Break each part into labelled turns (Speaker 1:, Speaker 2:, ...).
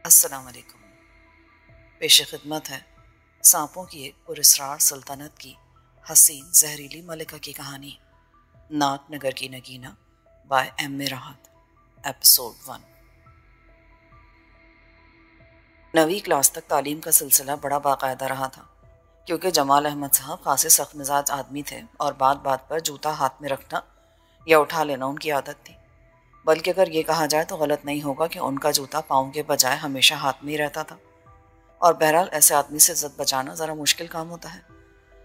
Speaker 1: अस्सलाम वालेकुम। पेश खिदमत है सांपों की एक पुरस्रार सल्तनत की हसीन जहरीली मलिका की कहानी नाक नगर की नगीना बाय एम राहत। एपिसोड 1। 9वीं क्लास तक तालीम का सिलसिला बड़ा बाकायदा रहा था, क्योंकि जमाल अहमद साहब खासे सख्त मिजाज आदमी थे और बात बात पर जूता हाथ में रखना या उठा लेना उनकी आदत थी। बल्कि अगर ये कहा जाए तो गलत नहीं होगा कि उनका जूता पाँव के बजाय हमेशा हाथ में ही रहता था। और बहरहाल ऐसे आदमी से इज्जत बचाना ज़रा मुश्किल काम होता है।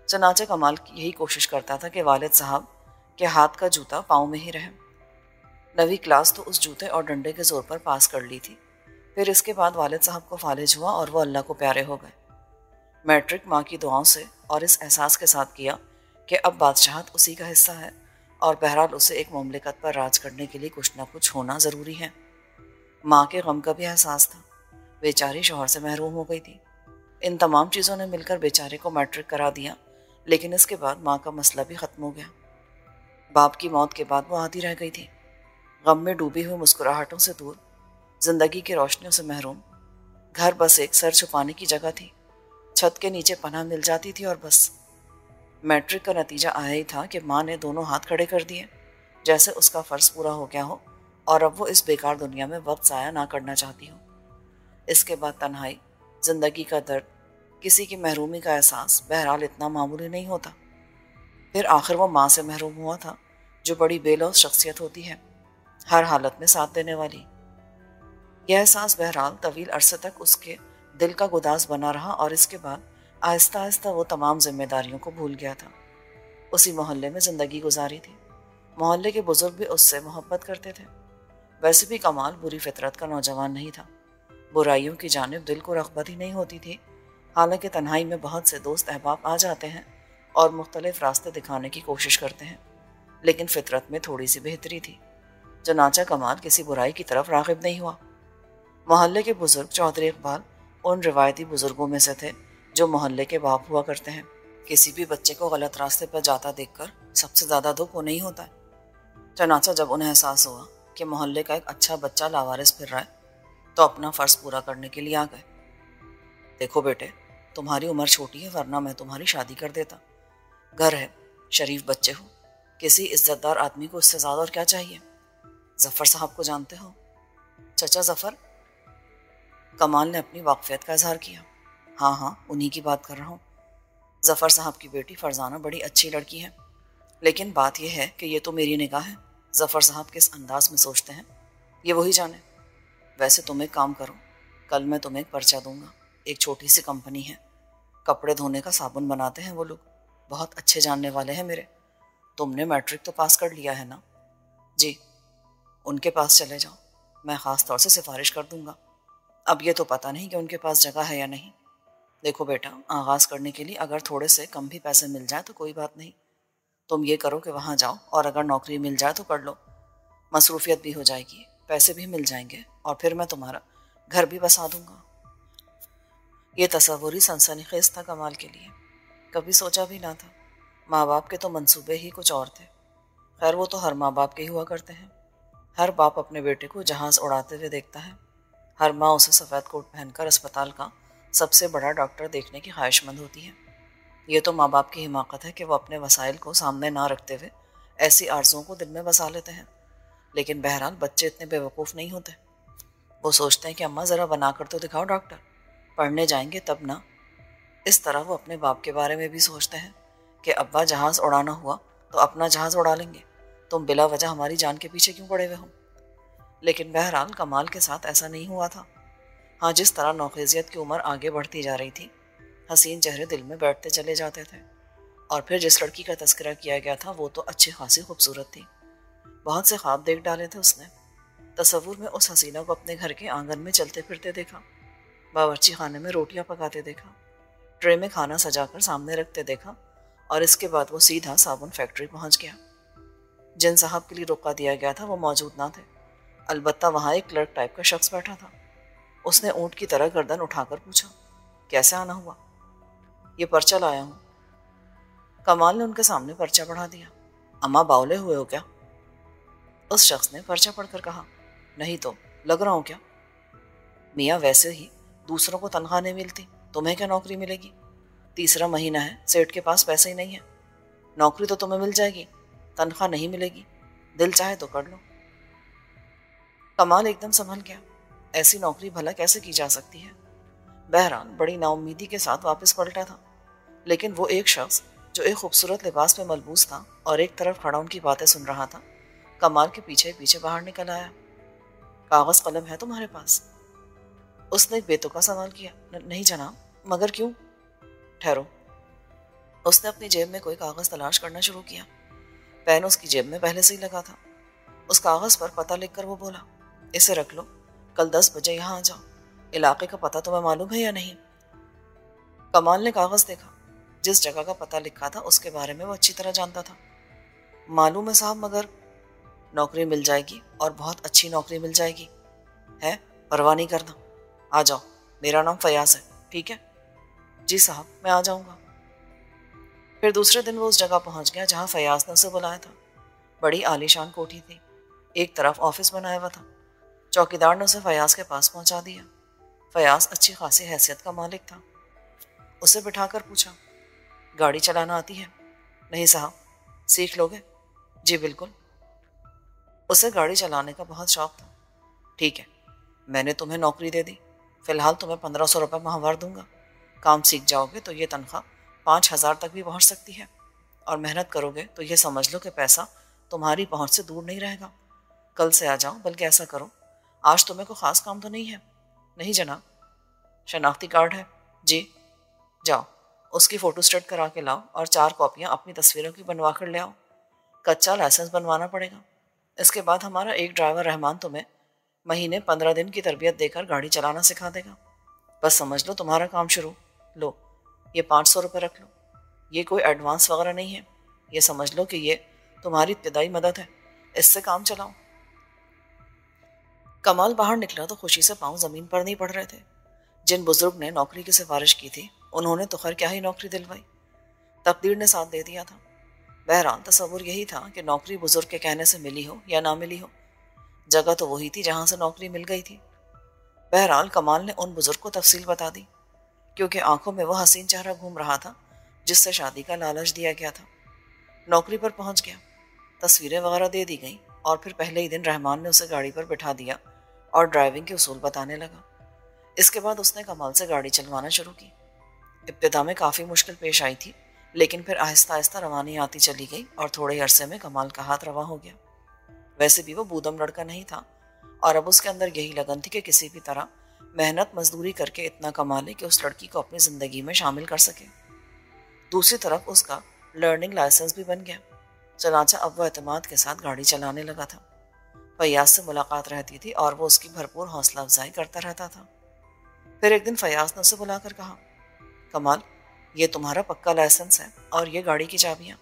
Speaker 1: चनाचे कमाल यही कोशिश करता था कि वालिद साहब के हाथ का जूता पाँव में ही रहे। 9वीं क्लास तो उस जूते और डंडे के जोर पर पास कर ली थी। फिर इसके बाद वालिद साहब को फालिज हुआ और वो अल्लाह को प्यारे हो गए। मैट्रिक माँ की दुआओं से और इस एहसास के साथ किया कि अब बादशाहत उसी का हिस्सा है और बहरहाल उसे एक मुमलिकत पर राज करने के लिए कुछ ना कुछ होना ज़रूरी है। माँ के गम का भी एहसास था। बेचारी शौहर से महरूम हो गई थी। इन तमाम चीज़ों ने मिलकर बेचारे को मैट्रिक करा दिया, लेकिन इसके बाद माँ का मसला भी ख़त्म हो गया। बाप की मौत के बाद वो आती रह गई थी, गम में डूबी हुई मुस्कुराहटों से दूर, जिंदगी की रोशनियों से महरूम। घर बस एक सर छुपाने की जगह थी, छत के नीचे पनाह मिल जाती थी और बस। मैट्रिक का नतीजा आया ही था कि माँ ने दोनों हाथ खड़े कर दिए, जैसे उसका फ़र्ज़ पूरा हो गया हो और अब वो इस बेकार दुनिया में वक्त ज़ाया ना करना चाहती हो। इसके बाद तन्हाई, जिंदगी का दर्द, किसी की महरूमी का एहसास बहरहाल इतना मामूली नहीं होता। फिर आखिर वो माँ से महरूम हुआ था, जो बड़ी बेलौस शख्सियत होती है, हर हालत में साथ देने वाली। यह एहसास बहरहाल तवील अरसे तक उसके दिल का गुदास बना रहा और इसके बाद आहिस्ता आहिस्ता वो तमाम जिम्मेदारियों को भूल गया था। उसी मोहल्ले में ज़िंदगी गुजारी थी। मोहल्ले के बुजुर्ग भी उससे मोहब्बत करते थे। वैसे भी कमाल बुरी फितरत का नौजवान नहीं था। बुराइयों की जानिब दिल को रग़बत ही नहीं होती थी। हालांकि तन्हाई में बहुत से दोस्त अहबाब आ जाते हैं और मुख्तलिफ रास्ते दिखाने की कोशिश करते हैं, लेकिन फितरत में थोड़ी सी बेहतरी थी। चनाचा कमाल किसी बुराई की तरफ राग़िब नहीं हुआ। मोहल्ले के बुजुर्ग चौधरी इकबाल उन रिवायती बुजुर्गों में से थे जो मोहल्ले के बाप हुआ करते हैं। किसी भी बच्चे को गलत रास्ते पर जाता देखकर सबसे ज़्यादा दुख उन्हें ही होता है। चनाचा जब उन्हें एहसास हुआ कि मोहल्ले का एक अच्छा बच्चा लावारिस फिर रहा है, तो अपना फ़र्ज़ पूरा करने के लिए आ गए। देखो बेटे, तुम्हारी उम्र छोटी है, वरना मैं तुम्हारी शादी कर देता। घर है, शरीफ बच्चे हो, किसी इज्जतदार आदमी को इससे ज़्यादा और क्या चाहिए। जफ़र साहब को जानते हो? चचा जफ़र? कमाल ने अपनी वाकफियत का इजहार किया। हाँ हाँ, उन्हीं की बात कर रहा हूँ। जफ़र साहब की बेटी फरजाना बड़ी अच्छी लड़की है, लेकिन बात यह है कि ये तो मेरी निगाह है। जफ़र साहब किस अंदाज में सोचते हैं ये वही जाने। वैसे तुम एक काम करो, कल मैं तुम्हें एक पर्चा दूंगा। एक छोटी सी कंपनी है, कपड़े धोने का साबुन बनाते हैं वो लोग, बहुत अच्छे जानने वाले हैं मेरे। तुमने मैट्रिक तो पास कर लिया है ना? जी। उनके पास चले जाओ, मैं ख़ास तौर से सिफारिश कर दूंगा। अब ये तो पता नहीं कि उनके पास जगह है या नहीं। देखो बेटा, आगाज़ करने के लिए अगर थोड़े से कम भी पैसे मिल जाए तो कोई बात नहीं। तुम ये करो कि वहाँ जाओ और अगर नौकरी मिल जाए तो कर लो। मसरूफियत भी हो जाएगी, पैसे भी मिल जाएंगे और फिर मैं तुम्हारा घर भी बसा दूंगा। ये तस्वुर ही सनसनीखेज था कमाल के लिए। कभी सोचा भी ना था। माँ बाप के तो मंसूबे ही कुछ और थे। खैर, वो तो हर माँ बाप के ही हुआ करते हैं। हर बाप अपने बेटे को जहाज़ उड़ाते हुए देखता है। हर माँ उसे सफ़ेद कोट पहनकर अस्पताल का सबसे बड़ा डॉक्टर देखने की ख्वाहिशमंद होती है। ये तो माँ बाप की हिमाकत है कि वो अपने वसाइल को सामने ना रखते हुए ऐसी आरज़ुओं को दिल में बसा लेते हैं। लेकिन बहरहाल बच्चे इतने बेवकूफ़ नहीं होते। वो सोचते हैं कि अम्मा ज़रा बना कर तो दिखाओ डॉक्टर, पढ़ने जाएंगे तब ना। इस तरह वो अपने बाप के बारे में भी सोचते हैं कि अब्बा जहाज़ उड़ाना हुआ तो अपना जहाज़ उड़ा लेंगे, तुम बिला वजह हमारी जान के पीछे क्यों पड़े हुए हो। लेकिन बहरहाल कमाल के साथ ऐसा नहीं हुआ था। हाँ, जिस तरह नौखेजियत की उम्र आगे बढ़ती जा रही थी, हसीन चेहरे दिल में बैठते चले जाते थे। और फिर जिस लड़की का तस्करा किया गया था वो तो अच्छी खासी खूबसूरत थी। बहुत से ख्वाब देख डाले थे उसने। तस्वुर में उस हसीना को अपने घर के आंगन में चलते फिरते देखा, बावर्ची खाने में रोटियां पकाते देखा, ट्रे में खाना सजाकर सामने रखते देखा और इसके बाद वो सीधा साबुन फैक्ट्री पहुंच गया। जिन साहब के लिए रोका दिया गया था वो मौजूद ना थे, अलबत्ता वहाँ एक क्लर्क टाइप का शख्स बैठा था। उसने ऊँट की तरह गर्दन उठाकर पूछा, कैसे आना हुआ? ये पर्चा लाया हूँ। कमाल ने उनके सामने पर्चा बढ़ा दिया। अम्मा बावले हुए हो क्या? उस शख्स ने पर्चा पढ़कर कहा, नहीं तो लग रहा हूँ क्या? मियाँ वैसे ही दूसरों को तनख्वाह नहीं मिलती, तुम्हें क्या नौकरी मिलेगी? तीसरा महीना है, सेठ के पास पैसे ही नहीं है। नौकरी तो तुम्हें मिल जाएगी, तनख्वाह नहीं मिलेगी, दिल चाहे तो कर लो। कमाल एकदम संभल गया, ऐसी नौकरी भला कैसे की जा सकती है। बहरहाल बड़ी नाउम्मीदी के साथ वापस पलटा था, लेकिन वो एक शख्स जो एक खूबसूरत लिबास में मलबूस था और एक तरफ खड़ा उनकी बातें सुन रहा था, कमाल के पीछे पीछे बाहर निकल आया। कागज कलम है तुम्हारे पास? उसने एक बेतुका सवाल किया। नहीं जनाब। मगर क्यों? ठहरो। उसने अपनी जेब में कोई कागज तलाश करना शुरू किया। पेन उसकी जेब में पहले से ही लगा था। उस कागज पर पता लिखकर वो बोला, इसे रख लो, कल 10 बजे यहाँ आ जाओ। इलाके का पता तुम्हें मालूम है या नहीं? कमाल ने कागज देखा। जिस जगह का पता लिखा था उसके बारे में वो अच्छी तरह जानता था। मालूम है साहब, मगर नौकरी मिल जाएगी और बहुत अच्छी नौकरी मिल जाएगी। है, परवाह नहीं करना। आ जाओ, मेरा नाम फयाज है, ठीक है? जी साहब, मैं आ जाऊंगा। फिर दूसरे दिन वो उस जगह पहुंच गया जहां फयाज ने उसे बुलाया था। बड़ी आलीशान कोठी थी, एक तरफ ऑफिस बनाया हुआ था। चौकीदार ने उसे फयाज के पास पहुंचा दिया। फयाज अच्छी खासी हैसियत का मालिक था। उसे बिठाकर पूछा, गाड़ी चलाना आती है? नहीं साहब। सीख लोगे? जी बिल्कुल। उसे गाड़ी चलाने का बहुत शौक था। ठीक है, मैंने तुम्हें नौकरी दे दी, फिलहाल तुम्हें 1500 रुपये माहवार दूंगा। काम सीख जाओगे तो ये तनख्वाह 5000 तक भी पहुंच सकती है, और मेहनत करोगे तो ये समझ लो कि पैसा तुम्हारी पहुंच से दूर नहीं रहेगा। कल से आ जाओ, बल्कि ऐसा करो, आज तुम्हें कोई ख़ास काम तो नहीं है? नहीं जनाब। शनाख्ती कार्ड है? जी। जाओ, उसकी फ़ोटो स्टेट करा के लाओ और 4 कॉपियाँ अपनी तस्वीरों की बनवा कर ले आओ। कच्चा लाइसेंस बनवाना पड़ेगा। इसके बाद हमारा एक ड्राइवर रहमान तुम्हें महीने 15 दिन की तरबियत देकर गाड़ी चलाना सिखा देगा। बस समझ लो तुम्हारा काम शुरू। लो, ये 500 रुपये रख लो। ये कोई एडवांस वगैरह नहीं है, ये समझ लो कि ये तुम्हारी इब्तिदाई मदद है, इससे काम चलाओ। कमाल बाहर निकला तो खुशी से पांव जमीन पर नहीं पड़ रहे थे। जिन बुजुर्ग ने नौकरी की सिफारिश की थी उन्होंने तो खैर क्या ही नौकरी दिलवाई, तकदीर ने साथ दे दिया था। बहरहाल तसव्वुर यही था कि नौकरी बुजुर्ग के कहने से मिली हो या ना मिली हो, जगह तो वही थी जहां से नौकरी मिल गई थी। बहरहाल कमाल ने उन बुजुर्ग को तफसील बता दी, क्योंकि आंखों में वह हसीन चेहरा घूम रहा था जिससे शादी का लालच दिया गया था। नौकरी पर पहुंच गया, तस्वीरें वगैरह दे दी गई और फिर पहले ही दिन रहमान ने उसे गाड़ी पर बिठा दिया और ड्राइविंग के उसूल बताने लगा। इसके बाद उसने कमाल से गाड़ी चलवाना शुरू की। इब्तिदा में काफ़ी मुश्किल पेश आई थी, लेकिन फिर आहिस्ता आहिस्ता रवानी आती चली गई और थोड़े अरसे में कमाल का हाथ रवा हो गया। वैसे भी वो बूदम लड़का नहीं था और अब उसके अंदर यही लगन थी कि किसी भी तरह मेहनत मजदूरी करके इतना कमा ले कि उस लड़की को अपनी ज़िंदगी में शामिल कर सके। दूसरी तरफ उसका लर्निंग लाइसेंस भी बन गया, चनाचा अब वह एतमाद के साथ गाड़ी चलाने लगा था। फयाज से मुलाकात रहती थी और वो उसकी भरपूर हौसला अफजाई करता रहता था। फिर एक दिन फयाज ने उसे बुलाकर कहा, कमाल, ये तुम्हारा पक्का लाइसेंस है और ये गाड़ी की चाबियाँ।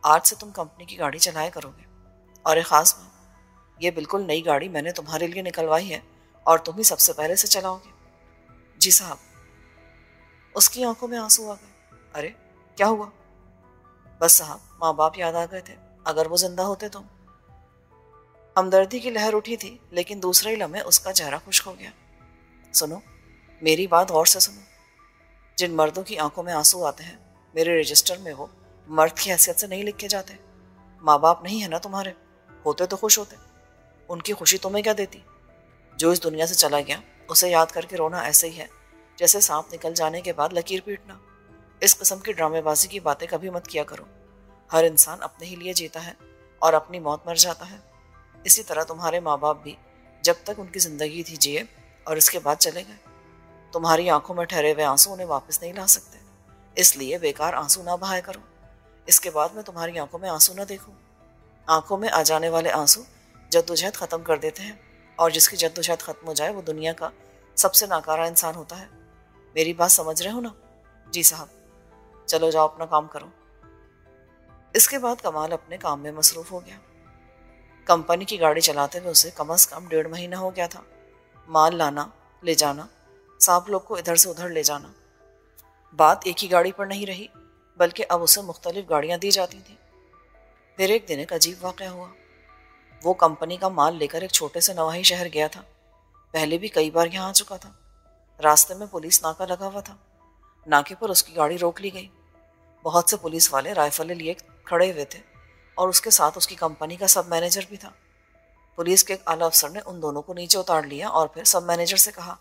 Speaker 1: आज से तुम कंपनी की गाड़ी चलाया करोगे। और एक ख़ास बात, ये बिल्कुल नई गाड़ी मैंने तुम्हारे लिए निकलवाई है और तुम ही सबसे पहले से चलाओगे। जी साहब। उसकी आंखों में आंसू आ गए। अरे क्या हुआ? बस साहब, माँ बाप याद आ गए थे, अगर वो जिंदा होते तो। हमदर्दी की लहर उठी थी, लेकिन दूसरे ही लम्हे उसका चेहरा खुश्क हो गया। सुनो, मेरी बात गौर से सुनो। जिन मर्दों की आंखों में आंसू आते हैं, मेरे रजिस्टर में वो मर्द की हैसियत से नहीं लिखे जाते। माँ बाप नहीं है ना तुम्हारे, होते तो खुश होते। उनकी खुशी तुम्हें क्या देती? जो इस दुनिया से चला गया उसे याद करके रोना ऐसे ही है जैसे सांप निकल जाने के बाद लकीर पीटना। इस किस्म की ड्रामेबाजी की बातें कभी मत किया करो। हर इंसान अपने ही लिए जीता है और अपनी मौत मर जाता है। इसी तरह तुम्हारे माँ बाप भी जब तक उनकी ज़िंदगी थी जिए और इसके बाद चले गए। तुम्हारी आंखों में ठहरे हुए आंसू उन्हें वापस नहीं ला सकते, इसलिए बेकार आंसू ना बहाया करो। इसके बाद मैं तुम्हारी आंखों में आंसू ना देखूं। आंखों में आ जाने वाले आंसू जद्दोजहद ख़त्म कर देते हैं, और जिसकी जद्दोजहद ख़त्म हो जाए वो दुनिया का सबसे नाकारा इंसान होता है। मेरी बात समझ रहे हो ना? जी साहब। चलो जाओ, अपना काम करो। इसके बाद कमाल अपने काम में मसरूफ़ हो गया। कंपनी की गाड़ी चलाते हुए उसे कम से कम 1.5 महीना हो गया था। माल लाना, ले जाना, सांप लोग को इधर से उधर ले जाना। बात एक ही गाड़ी पर नहीं रही, बल्कि अब उसे मुख्तलिफ गाड़ियाँ दी जाती थी। फिर एक दिन एक अजीब वाक़या हुआ। वो कंपनी का माल लेकर एक छोटे से नवाही शहर गया था। पहले भी कई बार यहाँ आ चुका था। रास्ते में पुलिस नाका लगा हुआ था। नाके पर उसकी गाड़ी रोक ली गई। बहुत से पुलिस वाले राइफलें लिए खड़े हुए थे और उसके साथ उसकी कंपनी का सब मैनेजर भी था। पुलिस के एक आला अफसर ने उन दोनों को नीचे उतार लिया और फिर सब मैनेजर से कहा,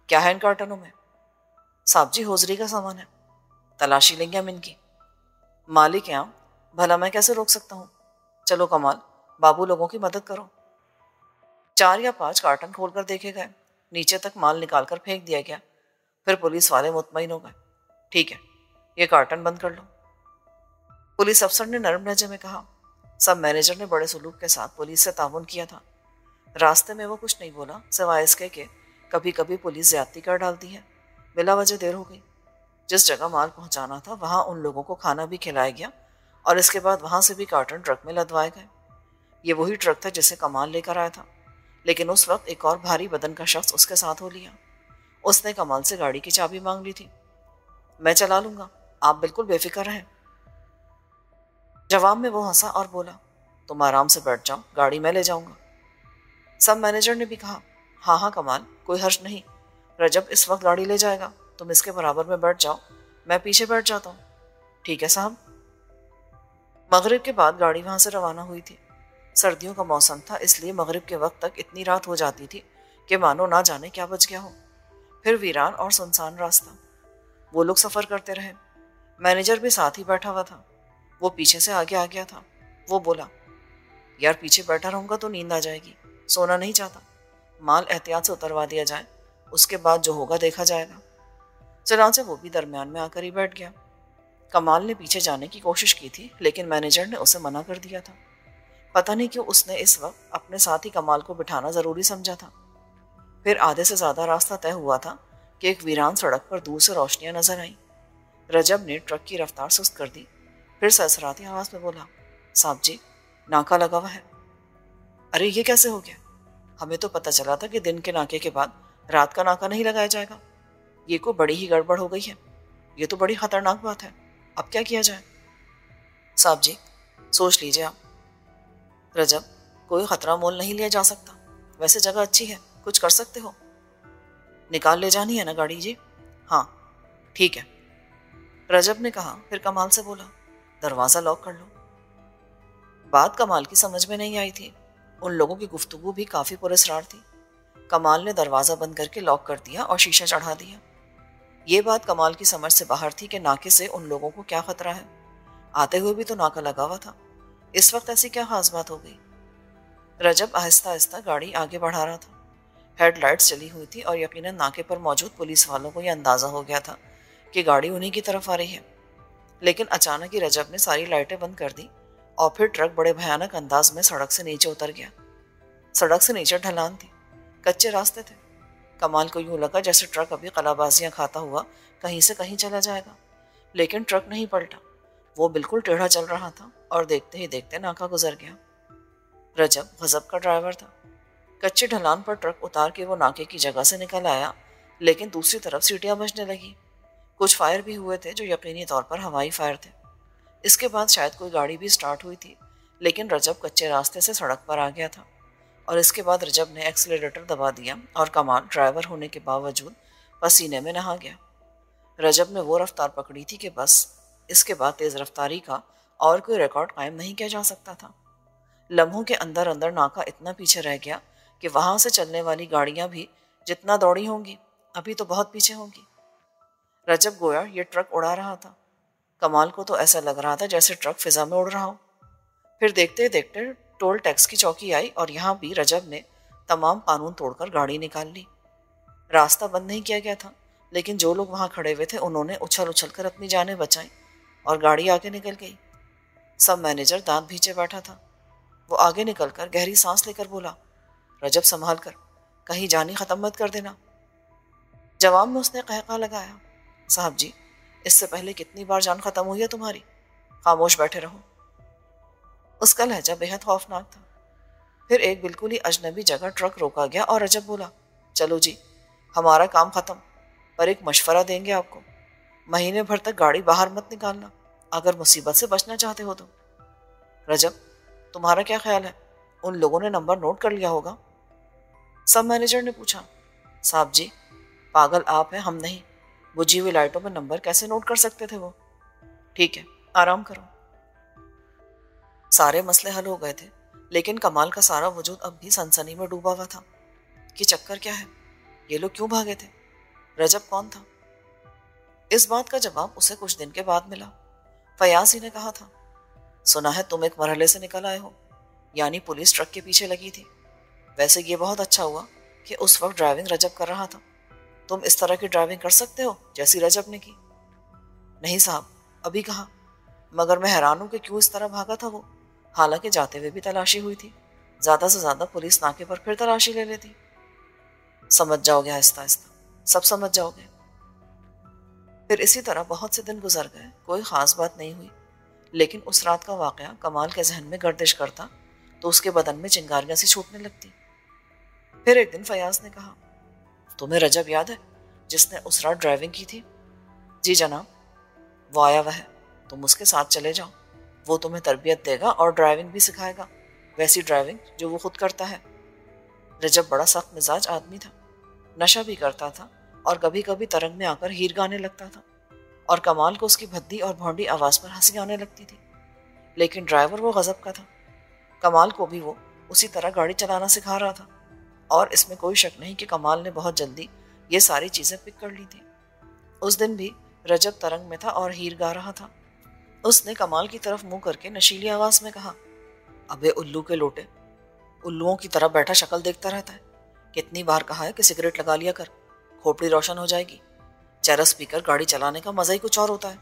Speaker 1: क्या है इन कार्टनों में? साहब जी, होजरी का सामान है, तलाशी लेंगे हम इनकी। मालिक यहाँ, भला मैं कैसे रोक सकता हूँ? चलो कमाल, बाबू लोगों की मदद करो। 4 या 5 कार्टन खोलकर देखे गए। नीचे तक माल निकालकर फेंक दिया गया। फिर पुलिस वाले मुतमईन हो गए। ठीक है, ये कार्टन बंद कर लो। पुलिस अफसर ने नरम लहजे में कहा। सब मैनेजर ने बड़े सुलूक के साथ पुलिस से ताउन किया था। रास्ते में वो कुछ नहीं बोला सिवाय इसके कि कभी कभी पुलिस ज्यादती कर डालती है। बिला वजह देर हो गई। जिस जगह माल पहुंचाना था वहां उन लोगों को खाना भी खिलाया गया और इसके बाद वहां से भी कार्टन ट्रक में लदवाए गए। ये वही ट्रक था जिसे कमाल लेकर आया था, लेकिन उस वक्त एक और भारी बदन का शख्स उसके साथ हो लिया। उसने कमाल से गाड़ी की चाबी मांग ली थी। मैं चला लूंगा, आप बिल्कुल बेफिक्र रहें। जवाब में वो हंसा और बोला, तुम आराम से बैठ जाओ, गाड़ी मैं ले जाऊंगा। सब मैनेजर ने भी कहा, हाँ हाँ कमाल, कोई हर्ष नहीं, रजब इस वक्त गाड़ी ले जाएगा, तुम इसके बराबर में बैठ जाओ, मैं पीछे बैठ जाता हूँ। ठीक है साहब। मगरिब के बाद गाड़ी वहां से रवाना हुई थी। सर्दियों का मौसम था, इसलिए मगरिब के वक्त तक इतनी रात हो जाती थी कि मानो ना जाने क्या बच गया हो। फिर वीरान और सुनसान रास्ता। वो लोग सफर करते रहे। मैनेजर भी साथ ही बैठा हुआ था। वो पीछे से आगे आ गया था। वो बोला, यार पीछे बैठा रहूंगा तो नींद आ जाएगी, सोना नहीं चाहता, माल एहतियात से उतरवा दिया जाए, उसके बाद जो होगा देखा जाएगा। चनाचे वो भी दरमियान में आकर ही बैठ गया। कमाल ने पीछे जाने की कोशिश की थी, लेकिन मैनेजर ने उसे मना कर दिया था। पता नहीं क्यों उसने इस वक्त अपने साथ ही कमाल को बिठाना जरूरी समझा था। फिर आधे से ज्यादा रास्ता तय हुआ था कि एक वीरान सड़क पर दूर से रोशनियां नजर आईं। रजब ने ट्रक की रफ्तार सुस्त कर दी। फिर सरसराती आवाज में बोला, साहब जी, नाका लगा हुआ है। अरे ये कैसे हो गया? हमें तो पता चला था कि दिन के नाके के बाद रात का नाका नहीं लगाया जाएगा। ये को बड़ी ही गड़बड़ हो गई है। ये तो बड़ी खतरनाक बात है। अब क्या किया जाए? साहब जी, सोच लीजिए आप। रजब, कोई खतरा मोल नहीं लिया जा सकता। वैसे जगह अच्छी है, कुछ कर सकते हो। निकाल ले जानी है ना गाड़ी जी? हाँ ठीक है, रजब ने कहा। फिर कमाल से बोला, दरवाजा लॉक कर लो। बात कमाल की समझ में नहीं आई थी। उन लोगों की गुफ्तगू भी काफी पुरस्कार थी। कमाल ने दरवाजा बंद करके लॉक कर दिया और शीशा चढ़ा दिया। ये बात कमाल की समझ से बाहर थी कि नाके से उन लोगों को क्या खतरा है। आते हुए भी तो नाका लगा हुआ था। इस वक्त ऐसी क्या खास बात हो गई? रजब आहिस्ता आहिस्ता गाड़ी आगे बढ़ा रहा था। हेडलाइट्स चली हुई थी और यकीनन नाके पर मौजूद पुलिस वालों को यह अंदाजा हो गया था कि गाड़ी उन्हीं की तरफ आ रही है। लेकिन अचानक ही रजब ने सारी लाइटें बंद कर दी और फिर ट्रक बड़े भयानक अंदाज में सड़क से नीचे उतर गया। सड़क से नीचे ढलान थी, कच्चे रास्ते थे। कमाल को यूं लगा जैसे ट्रक अभी कलाबाजियां खाता हुआ कहीं से कहीं चला जाएगा, लेकिन ट्रक नहीं पलटा। वो बिल्कुल टेढ़ा चल रहा था और देखते ही देखते नाका गुजर गया। रजब गजब का ड्राइवर था। कच्चे ढलान पर ट्रक उतार के वो नाके की जगह से निकल आया, लेकिन दूसरी तरफ सीटियां बजने लगी। कुछ फायर भी हुए थे जो यकीनी तौर पर हवाई फायर थे। इसके बाद शायद कोई गाड़ी भी स्टार्ट हुई थी, लेकिन रजब कच्चे रास्ते से सड़क पर आ गया था और इसके बाद रजब ने एक्सीलरेटर दबा दिया और कमाल ड्राइवर होने के बावजूद पसीने में नहा गया। रजब ने वो रफ्तार पकड़ी थी कि बस इसके बाद तेज रफ्तारी का और कोई रिकॉर्ड कायम नहीं किया जा सकता था। लम्हों के अंदर अंदर नाका इतना पीछे रह गया कि वहां से चलने वाली गाड़ियां भी जितना दौड़ी होंगी अभी तो बहुत पीछे होंगी। रजब गोया ये ट्रक उड़ा रहा था। कमाल को तो ऐसा लग रहा था जैसे ट्रक फिजा में उड़ रहा हो। फिर देखते देखते टोल टैक्स की चौकी आई और यहाँ भी रजब ने तमाम कानून तोड़कर गाड़ी निकाल ली। रास्ता बंद नहीं किया गया था, लेकिन जो लोग वहां खड़े हुए थे उन्होंने उछल उछल कर अपनी जानें बचाई और गाड़ी आगे निकल गई। सब मैनेजर दांत भींचे बैठा था। वो आगे निकलकर गहरी सांस लेकर बोला, रजब संभाल कर, कहीं जानी खत्म मत कर देना। जवाब में उसने कहका लगाया, साहब जी, इससे पहले कितनी बार जान खत्म हुई है तुम्हारी, खामोश बैठे रहो। उसका लहजा बेहद खौफनाक था। फिर एक बिल्कुल ही अजनबी जगह ट्रक रोका गया और रजब बोला, चलो जी, हमारा काम खत्म, पर एक मशवरा देंगे आपको। महीने भर तक गाड़ी बाहर मत निकालना, अगर मुसीबत से बचना चाहते हो तो। रजब, तुम्हारा क्या ख्याल है? उन लोगों ने नंबर नोट कर लिया होगा। सब मैनेजर ने पूछा, साहब जी, पागल आप हैं, हम नहीं। बुझी हुई लाइटों में नंबर कैसे नोट कर सकते थे वो? ठीक है, आराम करो। सारे मसले हल हो गए थे, लेकिन कमाल का सारा वजूद अब भी सनसनी में डूबा हुआ था कि चक्कर क्या है, ये लोग क्यों भागे थे, रजब कौन था? इस बात का जवाब उसे कुछ दिन के बाद मिला। फयाज ही ने कहा था, सुना है तुम एक मरहले से निकल आए हो, यानी पुलिस ट्रक के पीछे लगी थी। वैसे ये बहुत अच्छा हुआ कि उस वक्त ड्राइविंग रजब कर रहा था। तुम इस तरह की ड्राइविंग कर सकते हो जैसी रजब ने की? नहीं साहब, अभी कहा, मगर मैं हैरान हूं कि क्यों इस तरह भागा था वो, हालांकि जाते हुए भी तलाशी हुई थी। ज्यादा से ज्यादा पुलिस नाके पर फिर तलाशी ले लेती। समझ जाओगे आहिस्ता आहिस्ता, सब समझ जाओगे। फिर इसी तरह बहुत से दिन गुजर गए, कोई खास बात नहीं हुई। लेकिन उस रात का वाकया कमाल के जहन में गर्दिश करता तो उसके बदन में चिंगारियां सी छूटने लगती। फिर एक दिन फयाज ने कहा, तुम्हें रजब याद है जिसने उस रात ड्राइविंग की थी? जी जनाब। वो आया वह है, तुम उसके साथ चले जाओ, वो तुम्हें तरबियत देगा और ड्राइविंग भी सिखाएगा, वैसी ड्राइविंग जो वो खुद करता है। रजब बड़ा सख्त मिजाज आदमी था, नशा भी करता था और कभी कभी तरंग में आकर हीर गाने लगता था, और कमाल को उसकी भद्दी और भौंडी आवाज पर हंसी आने लगती थी। लेकिन ड्राइवर वो गजब का था। कमाल को भी वो उसी तरह गाड़ी चलाना सिखा रहा था, और इसमें कोई शक नहीं कि कमाल ने बहुत जल्दी ये सारी चीजें पिक कर ली थी। उस दिन भी रजब तरंग में था और हीर गा रहा था। उसने कमाल की तरफ मुंह करके नशीली आवाज में कहा, अबे उल्लू के लोटे, उल्लुओं की तरह बैठा शक्ल देखता रहता है। कितनी बार कहा है कि सिगरेट लगा लिया कर, खोपड़ी रोशन हो जाएगी। चरस पीकर गाड़ी चलाने का मजा ही कुछ और होता है।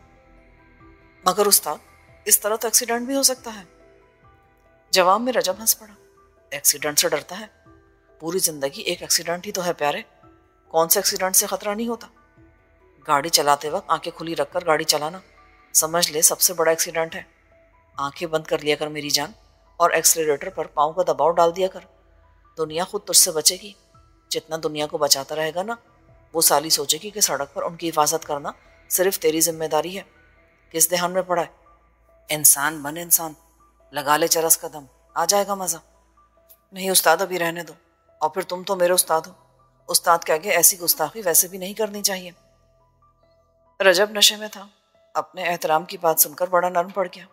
Speaker 1: मगर उस्ताद, इस तरह तो एक्सीडेंट भी हो सकता है। जवाब में रजब हंस पड़ा, एक्सीडेंट से डरता है? पूरी जिंदगी एक एक्सीडेंट ही तो है प्यारे, कौन से एक्सीडेंट से खतरा नहीं होता? गाड़ी चलाते वक्त आंखें खुली रखकर गाड़ी चलाना, समझ ले सबसे बड़ा एक्सीडेंट है। आंखें बंद कर लिया कर मेरी जान, और एक्सीलरेटर पर पाँव का दबाव डाल दिया कर। दुनिया खुद तुझसे बचेगी। जितना दुनिया को बचाता रहेगा ना, वो साली सोचेगी कि सड़क पर उनकी हिफाजत करना सिर्फ तेरी जिम्मेदारी है। किस ध्यान में पड़ा है? इंसान बन इंसान, लगा ले चरस का दम, आ जाएगा मजा। नहीं उस्ताद, अभी रहने दो। और फिर तुम तो मेरे उस्ताद हो, उस्ताद कह के ऐसी गुस्ताखी वैसे भी नहीं करनी चाहिए। रजब नशे में था, अपने एहतराम की बात सुनकर बड़ा नरम पड़ गया।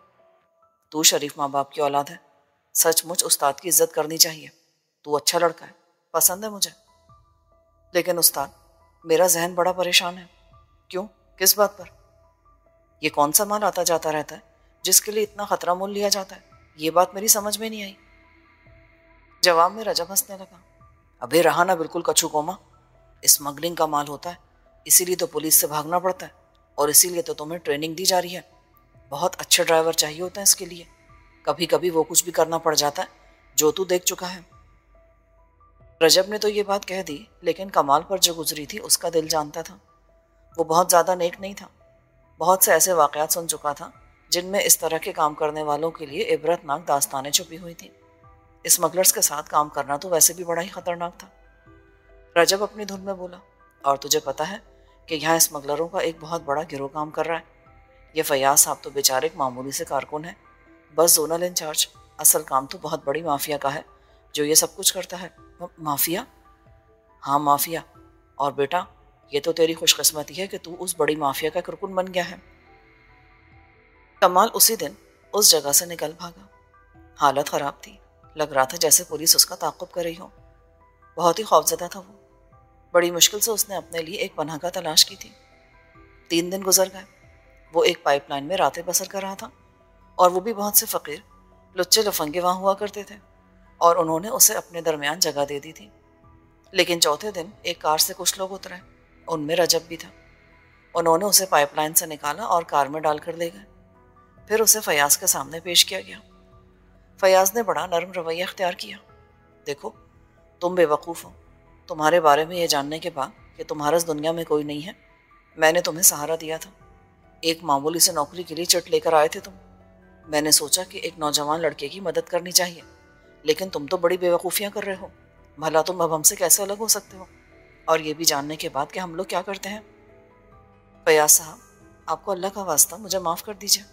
Speaker 1: तू शरीफ माँ बाप की औलाद है, सचमुच उस्ताद की इज्जत करनी चाहिए। तू अच्छा लड़का है, पसंद है मुझे। लेकिन उस्ताद, मेरा जहन बड़ा परेशान है। क्यों, किस बात पर? यह कौन सा माल आता जाता रहता है जिसके लिए इतना खतरा मोल लिया जाता है? ये बात मेरी समझ में नहीं आई। जवाब में रजब हंसने लगा, अबे रहा ना बिल्कुल कछू कोमा, स्मगलिंग का माल होता है, इसीलिए तो पुलिस से भागना पड़ता है, और इसीलिए तो तुम्हें ट्रेनिंग दी जा रही है। बहुत अच्छे ड्राइवर चाहिए होते हैं इसके लिए। कभी कभी वो कुछ भी करना पड़ जाता है जो तू देख चुका है। रजब ने तो ये बात कह दी, लेकिन कमाल पर जो गुजरी थी उसका दिल जानता था। वो बहुत ज़्यादा नेक नहीं था। बहुत से ऐसे वाक़यात सुन चुका था जिनमें इस तरह के काम करने वालों के लिए इबरतनाक दास्तानें छुपी हुई थी। स्मगलर्स के साथ काम करना तो वैसे भी बड़ा ही खतरनाक था। रजब अपनी धुन में बोला, और तुझे पता है कि यहाँ स्मगलरों का एक बहुत बड़ा गिरोह काम कर रहा है। ये फयाज साहब तो बेचारे एक मामूली से कारकुन है, बस जोनल इंचार्ज। असल काम तो बहुत बड़ी माफिया का है जो ये सब कुछ करता है। माफिया? हाँ माफिया। और बेटा, ये तो तेरी खुशकिस्मती है कि तू उस बड़ी माफिया का कारकुन बन गया है। कमाल उसी दिन उस जगह से निकल भागा। हालत खराब थी, लग रहा था जैसे पुलिस उसका ताक़ुब कर रही हो। बहुत ही खौफजदा था वो। बड़ी मुश्किल से उसने अपने लिए एक पनाह का तलाश की थी। 3 दिन गुजर गए। वो एक पाइपलाइन में रातें बसर कर रहा था, और वो भी बहुत से फ़कीर लुच्चे लफंगे वहाँ हुआ करते थे, और उन्होंने उसे अपने दरमियान जगह दे दी थी। लेकिन चौथे दिन एक कार से कुछ लोग उतरे, उनमें रजब भी था। उन्होंने उसे पाइपलाइन से निकाला और कार में डालकर ले गए। फिर उसे फयाज के सामने पेश किया गया। फयाज ने बड़ा नरम रवैया अख्तियार किया। देखो, तुम बेवकूफ़ हो। तुम्हारे बारे में यह जानने के बाद कि तुम्हारा इस दुनिया में कोई नहीं है, मैंने तुम्हें सहारा दिया था। एक मामूली से नौकरी के लिए चिट लेकर आए थे तुम। मैंने सोचा कि एक नौजवान लड़के की मदद करनी चाहिए, लेकिन तुम तो बड़ी बेवकूफ़ियाँ कर रहे हो। भला तुम अब हमसे कैसे अलग हो सकते हो, और ये भी जानने के बाद कि हम लोग क्या करते हैं। फयाज साहब, आपको अल्लाह का वास्ता मुझे माफ़ कर दीजिए।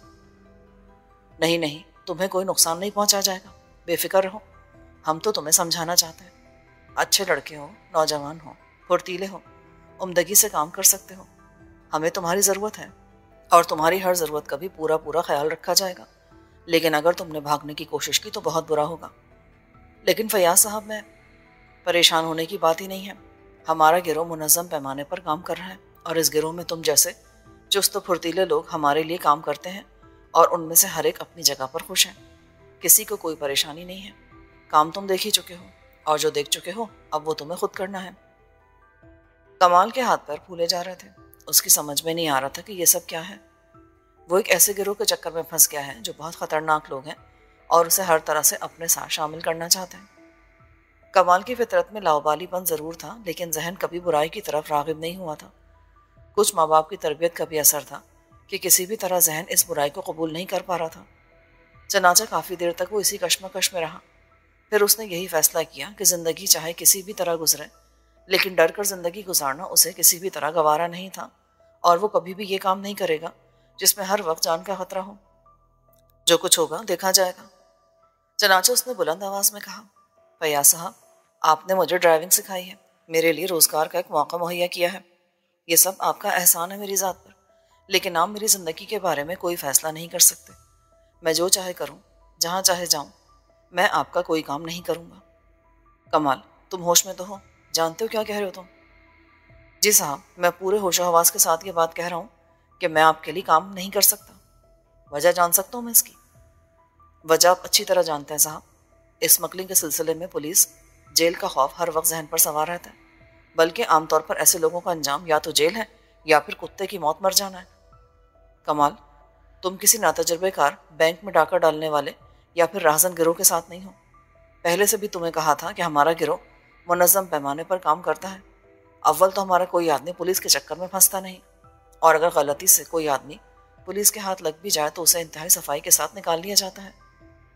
Speaker 1: नहीं नहीं, तुम्हें कोई नुकसान नहीं पहुंचा जाएगा, बेफिक्र रहो। हम तो तुम्हें समझाना चाहते हैं। अच्छे लड़के हो, नौजवान हो, फुर्तीले हो, उम्दगी से काम कर सकते हो। हमें तुम्हारी ज़रूरत है और तुम्हारी हर ज़रूरत का भी पूरा पूरा ख्याल रखा जाएगा। लेकिन अगर तुमने भागने की कोशिश की तो बहुत बुरा होगा। लेकिन फयाज साहब, मैं परेशान होने की बात ही नहीं है। हमारा गिरोह मुनज़्ज़म पैमाने पर काम कर रहा है और इस गिरोह में तुम जैसे चुस्त फुर्तीले लोग हमारे लिए काम करते हैं और उनमें से हर एक अपनी जगह पर खुश है। किसी को कोई परेशानी नहीं है। काम तुम देख ही चुके हो और जो देख चुके हो अब वो तुम्हें खुद करना है। कमाल के हाथ पैर फूले जा रहे थे। उसकी समझ में नहीं आ रहा था कि ये सब क्या है। वो एक ऐसे गिरोह के चक्कर में फंस गया है जो बहुत खतरनाक लोग हैं और उसे हर तरह से अपने साथ शामिल करना चाहते हैं। कमाल की फितरत में लाउबालीपन जरूर था, लेकिन जहन कभी बुराई की तरफ रागिब नहीं हुआ था। कुछ माँ बाप की तरबियत का भी असर था कि किसी भी तरह जहन इस बुराई को कबूल नहीं कर पा रहा था। चनाचा काफ़ी देर तक वो इसी कश्मकश में रहा। फिर उसने यही फैसला किया कि ज़िंदगी चाहे किसी भी तरह गुजरे, लेकिन डर कर ज़िंदगी गुजारना उसे किसी भी तरह गवारा नहीं था और वो कभी भी ये काम नहीं करेगा जिसमें हर वक्त जान का खतरा हो। जो कुछ होगा देखा जाएगा। चनाचा उसने बुलंद आवाज़ में कहा, फयाज साहब, आपने मुझे ड्राइविंग सिखाई है, मेरे लिए रोज़गार का एक मौका मुहैया किया है। ये सब आपका एहसान है मेरी ज़ात पर, लेकिन आप मेरी ज़िंदगी के बारे में कोई फ़ैसला नहीं कर सकते। मैं जो चाहे करूं, जहां चाहे जाऊं, मैं आपका कोई काम नहीं करूंगा। कमाल, तुम होश में तो हो? जानते हो क्या कह रहे हो तुम? जी साहब, मैं पूरे होशो हवास के साथ ये बात कह रहा हूँ कि मैं आपके लिए काम नहीं कर सकता। वजह जान सकता हूँ मैं इसकी? वजह आप अच्छी तरह जानते हैं साहब। स्मगलिंग के सिलसिले में पुलिस, जेल का खौफ हर वक्त जहन पर सवार रहता है। बल्कि आमतौर पर ऐसे लोगों का अंजाम या तो जेल है या फिर कुत्ते की मौत मर जाना है। कमाल, तुम किसी नातजुर्बेकार बैंक में डाका डालने वाले या फिर राहजन गिरोह के साथ नहीं हो। पहले से भी तुम्हें कहा था कि हमारा गिरोह मुनज़्ज़म पैमाने पर काम करता है। अव्वल तो हमारा कोई आदमी पुलिस के चक्कर में फंसता नहीं, और अगर गलती से कोई आदमी पुलिस के हाथ लग भी जाए तो उसे इंतहाई सफाई के साथ निकाल लिया जाता है।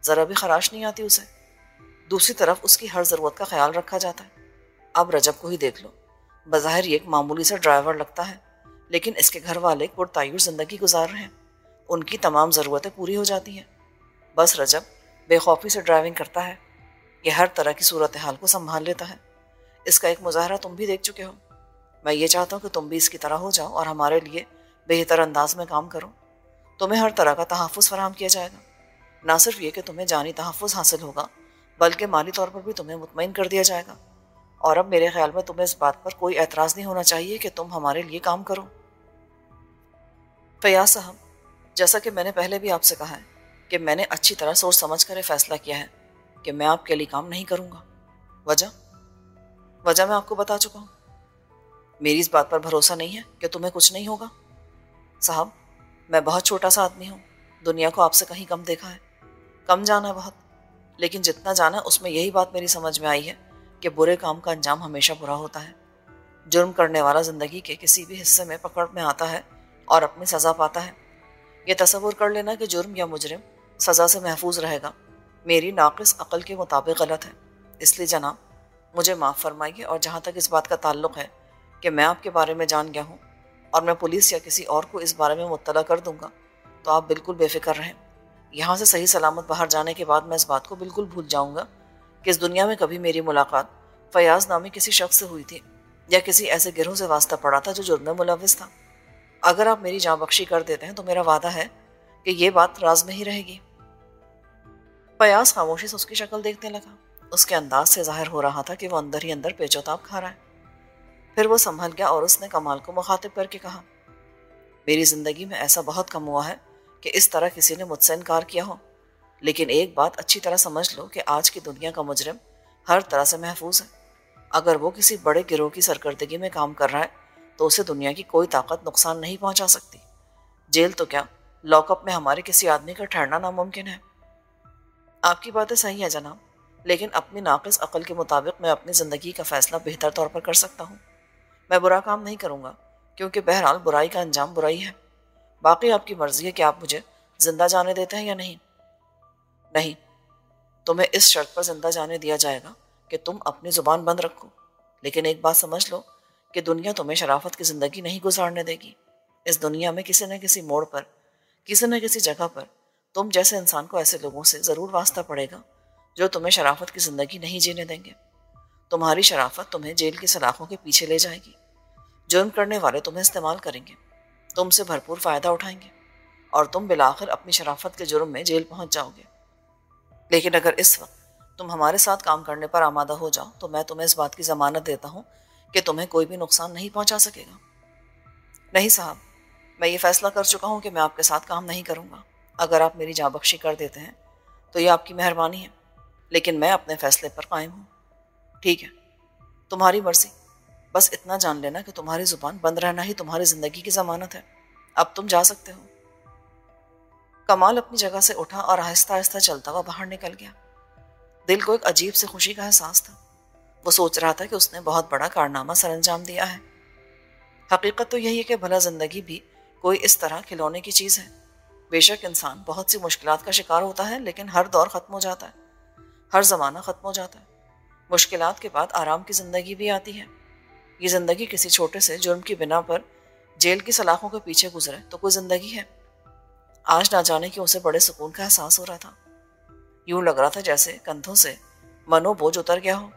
Speaker 1: ज़रा भी खराश नहीं आती उसे। दूसरी तरफ उसकी हर ज़रूरत का ख्याल रखा जाता है। अब रजब को ही देख लो। बज़ाहिर ये एक मामूली सा ड्राइवर लगता है, लेकिन इसके घर वाले पुरतायुर ज़िंदगी गुजार रहे हैं। उनकी तमाम ज़रूरतें पूरी हो जाती हैं। बस रजब बेखौफी से ड्राइविंग करता है। यह हर तरह की सूरत हाल को संभाल लेता है। इसका एक मुजाहरा तुम भी देख चुके हो। मैं ये चाहता हूँ कि तुम भी इसकी तरह हो जाओ और हमारे लिए बेहतर अंदाज में काम करो। तुम्हें हर तरह का तहफ़्फ़ुज़ फराहम किया जाएगा। ना सिर्फ ये कि तुम्हें जानी तहफ़्फ़ुज़ हासिल होगा, बल्कि माली तौर पर भी तुम्हें मुतमईन कर दिया जाएगा। और अब मेरे ख्याल में तुम्हें इस बात पर कोई एतराज़ नहीं होना चाहिए कि तुम हमारे लिए काम करो। फयाज साहब, जैसा कि मैंने पहले भी आपसे कहा है कि मैंने अच्छी तरह सोच समझ कर फैसला किया है कि मैं आपके लिए काम नहीं करूंगा। वजह वजह मैं आपको बता चुका हूँ। मेरी इस बात पर भरोसा नहीं है कि तुम्हें कुछ नहीं होगा। साहब, मैं बहुत छोटा सा आदमी हूँ। दुनिया को आपसे कहीं कम देखा है, कम जाना है बहुत। लेकिन जितना जाना उसमें यही बात मेरी समझ में आई है कि बुरे काम का अंजाम हमेशा बुरा होता है। जुर्म करने वाला ज़िंदगी के किसी भी हिस्से में पकड़ में आता है और अपनी सज़ा पाता है। यह तसव्वुर कर लेना कि जुर्म या मुजरिम सज़ा से महफूज रहेगा, मेरी नाक़िस अक़ल के मुताबिक गलत है। इसलिए जनाब, मुझे माफ़ फरमाइए। और जहाँ तक इस बात का ताल्लुक़ है कि मैं आपके बारे में जान गया हूँ और मैं पुलिस या किसी और को इस बारे में मुत्तला कर दूँगा, तो आप बिल्कुल बेफ़िक्र रहें। यहाँ से सही सलामत बाहर जाने के बाद मैं इस बात को बिल्कुल भूल जाऊँगा कि इस दुनिया में कभी मेरी मुलाकात फयाज नामी किसी शख्स से हुई थी या किसी ऐसे गिरोह से वास्ता पड़ा था जो जुर्म में मुलव्विस था। अगर आप मेरी जाँ बख्शी कर देते हैं तो मेरा वादा है कि ये बात राज में ही रहेगी। फयाज खामोशी से उसकी शक्ल देखने लगा। उसके अंदाज से जाहिर हो रहा था कि वो अंदर ही अंदर पेचोताब खा रहा है। फिर वो संभल गया और उसने कमाल को मुखातिब करके कहा, मेरी ज़िंदगी में ऐसा बहुत कम हुआ है कि इस तरह किसी ने मुझसे इनकार किया हो। लेकिन एक बात अच्छी तरह समझ लो कि आज की दुनिया का मुजरिम हर तरह से महफूज है। अगर वो किसी बड़े गिरोह की सरकर्दगी में काम कर रहा है तो उसे दुनिया की कोई ताकत नुकसान नहीं पहुंचा सकती। जेल तो क्या, लॉकअप में हमारे किसी आदमी का ठहरना नामुमकिन है। आपकी बातें सही है जनाब, लेकिन अपनी नाक़िस अक़ल के मुताबिक मैं अपनी ज़िंदगी का फ़ैसला बेहतर तौर पर कर सकता हूँ। मैं बुरा काम नहीं करूँगा, क्योंकि बहरहाल बुराई का अंजाम बुराई है। बाकी आपकी मर्ज़ी है कि आप मुझे ज़िंदा जाने देते हैं या नहीं। नहीं, तुम्हें इस शर्त पर ज़िंदा जाने दिया जाएगा कि तुम अपनी ज़ुबान बंद रखो। लेकिन एक बात समझ लो कि दुनिया तुम्हें शराफत की ज़िंदगी नहीं गुजारने देगी। इस दुनिया में किसी न किसी मोड़ पर, किसी न किसी जगह पर तुम जैसे इंसान को ऐसे लोगों से ज़रूर वास्ता पड़ेगा जो तुम्हें शराफत की ज़िंदगी नहीं जीने देंगे। तुम्हारी शराफत तुम्हें जेल की सलाखों के पीछे ले जाएगी। जुर्म करने वाले तुम्हें इस्तेमाल करेंगे, तुमसे भरपूर फ़ायदा उठाएंगे और तुम बिलाखिर अपनी शराफत के जुर्म में जेल पहुंच जाओगे। लेकिन अगर इस वक्त तुम हमारे साथ काम करने पर आमादा हो जाओ तो मैं तुम्हें इस बात की ज़मानत देता हूँ कि तुम्हें कोई भी नुकसान नहीं पहुंचा सकेगा। नहीं साहब, मैं ये फैसला कर चुका हूँ कि मैं आपके साथ काम नहीं करूँगा। अगर आप मेरी जाँ बख्शी कर देते हैं तो ये आपकी मेहरबानी है, लेकिन मैं अपने फैसले पर कायम हूँ। ठीक है, तुम्हारी मर्जी। बस इतना जान लेना कि तुम्हारी ज़ुबान बंद रहना ही तुम्हारी ज़िंदगी की ज़मानत है। अब तुम जा सकते हो। कमाल अपनी जगह से उठा और आहिस्ता आहिस्ता चलता हुआ बाहर निकल गया। दिल को एक अजीब से खुशी का एहसास था। वो सोच रहा था कि उसने बहुत बड़ा कारनामा सरअंजाम दिया है। हकीकत तो यही है कि भला ज़िंदगी भी कोई इस तरह खिलौने की चीज़ है। बेशक इंसान बहुत सी मुश्किलात का शिकार होता है, लेकिन हर दौर ख़त्म हो जाता है, हर ज़माना ख़त्म हो जाता है। मुश्किलात के बाद आराम की ज़िंदगी भी आती है। ये ज़िंदगी किसी छोटे से जुर्म की बिना पर जेल की सलाखों के पीछे गुजरे तो कोई ज़िंदगी है? आज ना जाने कि उसे बड़े सुकून का एहसास हो रहा था। यूं लग रहा था जैसे कंधों से मनो बोझ उतर गया हो।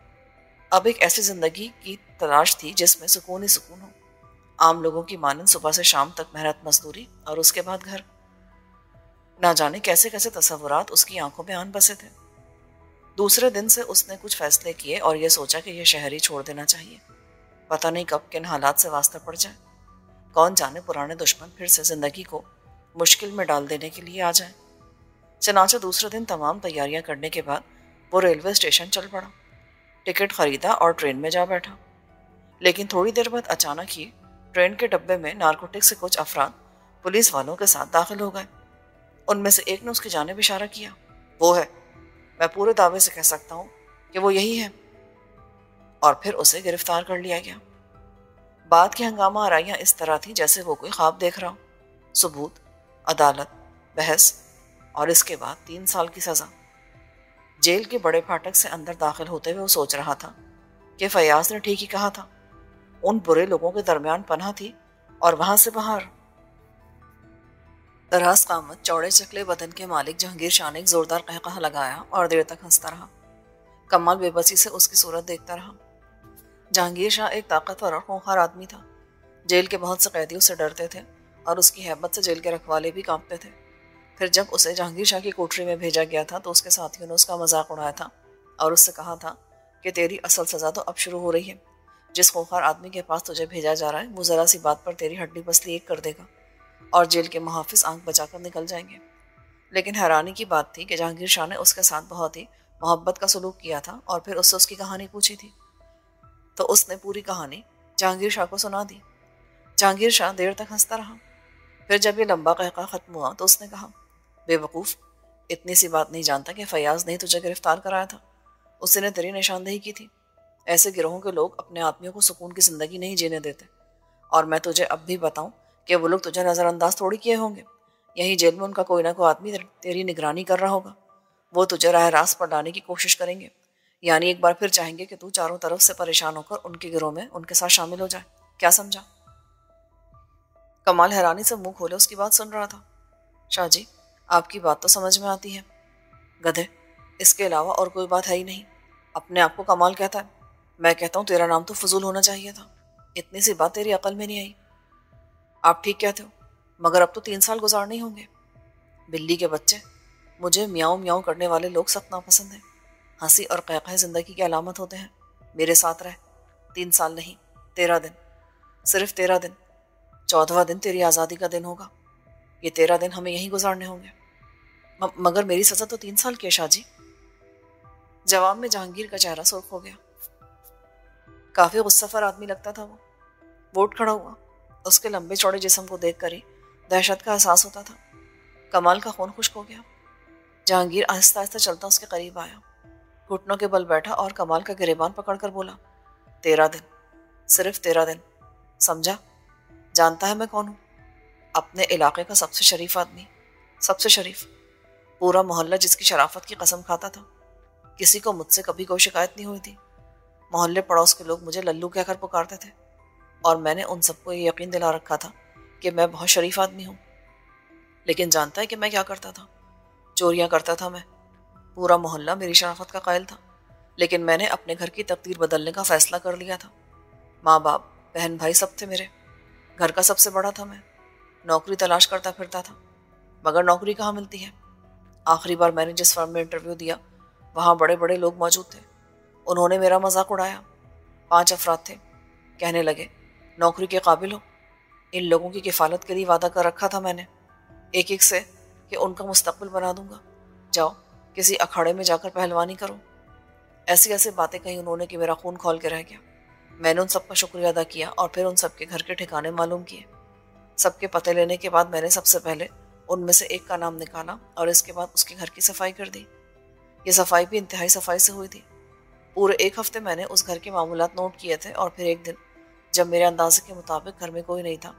Speaker 1: अब एक ऐसी ज़िंदगी की तलाश थी जिसमें सुकून ही सुकून हो। आम लोगों की मानन सुबह से शाम तक मेहनत मजदूरी और उसके बाद घर। ना जाने कैसे कैसे तस्वुरात उसकी आंखों में आन बसे थे। दूसरे दिन से उसने कुछ फैसले किए और यह सोचा कि यह शहर ही छोड़ देना चाहिए। पता नहीं कब किन हालात से वास्ता पड़ जाए। कौन जाने पुराने दुश्मन फिर से जिंदगी को मुश्किल में डाल देने के लिए आ जाए। चनाचा दूसरे दिन तमाम तैयारियां करने के बाद वो रेलवे स्टेशन चल पड़ा। टिकट खरीदा और ट्रेन में जा बैठा। लेकिन थोड़ी देर बाद अचानक ही ट्रेन के डब्बे में नारकोटिक से कुछ अफराद पुलिस वालों के साथ दाखिल हो गए। उनमें से एक ने उसकी जानिब इशारा किया। वो है, मैं पूरे दावे से कह सकता हूँ कि वो यही है। और फिर उसे गिरफ्तार कर लिया गया। बात की हंगामा आराइयाँ इस तरह थी जैसे वो कोई ख्वाब देख रहा हो। सबूत, अदालत, बहस और इसके बाद 3 साल की सजा। जेल के बड़े फाटक से अंदर दाखिल होते हुए वो सोच रहा था कि फयाज ने ठीक ही कहा था। उन बुरे लोगों के दरमियान पनाह थी और वहां से बाहर। दराज कामत, चौड़े चकले बदन के मालिक जहांगीर शाह ने एक जोरदार कहकहा लगाया और देर तक हंसता रहा। कमाल बेबसी से उसकी सूरत देखता रहा। जहांगीर शाह एक ताकतवर और खूंखार आदमी था। जेल के बहुत से कैदी उससे डरते थे और उसकी हैबत से जेल के रखवाले भी कांपते थे। फिर जब उसे जहांगीर शाह की कोठरी में भेजा गया था तो उसके साथियों ने उसका मजाक उड़ाया था और उससे कहा था कि तेरी असल सज़ा तो अब शुरू हो रही है। जिस खूंखार आदमी के पास तुझे भेजा जा रहा है वो ज़रा सी बात पर तेरी हड्डी पसली एक कर देगा और जेल के मुहाफिज आंख बचाकर निकल जाएंगे। लेकिन हैरानी की बात थी कि जहांगीर शाह ने उसके साथ बहुत ही मोहब्बत का सलूक किया था और फिर उससे उसकी कहानी पूछी थी तो उसने पूरी कहानी जहांगीर शाह को सुना दी। जहांगीर शाह देर तक हंसता रहा। फिर जब ये लंबा कहका ख़त्म हुआ तो उसने कहा, बेवकूफ़, इतनी सी बात नहीं जानता कि फयाज ने तुझे गिरफ्तार कराया था। उसी ने तेरी निशानदेही की थी। ऐसे गिरोहों के लोग अपने आदमियों को सुकून की ज़िंदगी नहीं जीने देते। और मैं तुझे अब भी बताऊं कि वो लोग तुझे नज़रअंदाज थोड़ी किए होंगे। यही जेल में उनका कोई ना कोई आदमी तेरी निगरानी कर रहा होगा। वो तुझे राह रास्त पर लाने की कोशिश करेंगे, यानी एक बार फिर चाहेंगे कि तू चारों तरफ से परेशान होकर उनके गिरोह में उनके साथ शामिल हो जाए। क्या समझा? कमाल हैरानी से मुंह खोले उसकी बात सुन रहा था। शाह जी, आपकी बात तो समझ में आती है। गधे, इसके अलावा और कोई बात है ही नहीं। अपने आप को कमाल कहता है। मैं कहता हूँ तेरा नाम तो फजूल होना चाहिए था। इतनी सी बात तेरी अकल में नहीं आई। आप ठीक कहते हो, मगर अब तो 3 साल गुजारने ही होंगे। बिल्ली के बच्चे, मुझे म्याऊं म्याऊं करने वाले लोग सख्त नापसंद हैं। हंसी और क़हक़हे ज़िंदगी की अलामत होते हैं। मेरे साथ रह। 3 साल नहीं, 13 दिन, सिर्फ 13 दिन। 14वां दिन तेरी आज़ादी का दिन होगा। ये 13 दिन हमें यहीं गुजारने होंगे। मगर मेरी सज़ा तो 3 साल की है शाह जी। जवाब में जहांगीर का चेहरा सुर्ख हो गया। काफ़ी गुस्साफर आदमी लगता था वो उठ खड़ा हुआ। उसके लंबे चौड़े जिस्म को देख कर ही दहशत का एहसास होता था। कमाल का खून खुश्क हो गया। जहांगीर आहिस्ता आहिस्ता चलता उसके करीब आया, घुटनों के बल बैठा और कमाल का गिरेबान पकड़कर बोला, 13 दिन, सिर्फ 13 दिन। समझा? जानता है मैं कौन हूँ? अपने इलाके का सबसे शरीफ आदमी, सबसे शरीफ। पूरा मोहल्ला जिसकी शराफत की कसम खाता था। किसी को मुझसे कभी कोई शिकायत नहीं हुई थी। मोहल्ले पड़ोस के लोग मुझे लल्लू कहकर पुकारते थे और मैंने उन सबको ये यकीन दिला रखा था कि मैं बहुत शरीफ आदमी हूँ। लेकिन जानता है कि मैं क्या करता था? चोरियाँ करता था मैं। पूरा मोहल्ला मेरी शराफत का कायल था। लेकिन मैंने अपने घर की तकदीर बदलने का फैसला कर लिया था। माँ बाप, बहन भाई सब थे मेरे। घर का सबसे बड़ा था मैं। नौकरी तलाश करता फिरता था, मगर नौकरी कहाँ मिलती है। आखिरी बार मैंने जिस फर्म में इंटरव्यू दिया, वहाँ बड़े बड़े लोग मौजूद थे। उन्होंने मेरा मजाक उड़ाया। 5 अफराद थे। कहने लगे, नौकरी के काबिल हो। इन लोगों की किफ़ालत के लिए वादा कर रखा था मैंने, एक एक से, कि उनका मुस्तकबिल बना दूंगा। जाओ किसी अखाड़े में जाकर पहलवानी करो। ऐसी ऐसी बातें कही उन्होंने कि मेरा खून खौल के रह गया। मैंने उन सबका शुक्रिया अदा किया और फिर उन सबके घर के ठिकाने मालूम किए। सबके पते लेने के बाद मैंने सबसे पहले उनमें से एक का नाम निकाला और इसके बाद उसके घर की सफाई कर दी। ये सफाई भी इंतहाई सफाई से हुई थी। पूरे 1 हफ्ते मैंने उस घर के मामूलात नोट किए थे और फिर एक दिन, जब मेरे अंदाजे के मुताबिक घर में कोई नहीं था,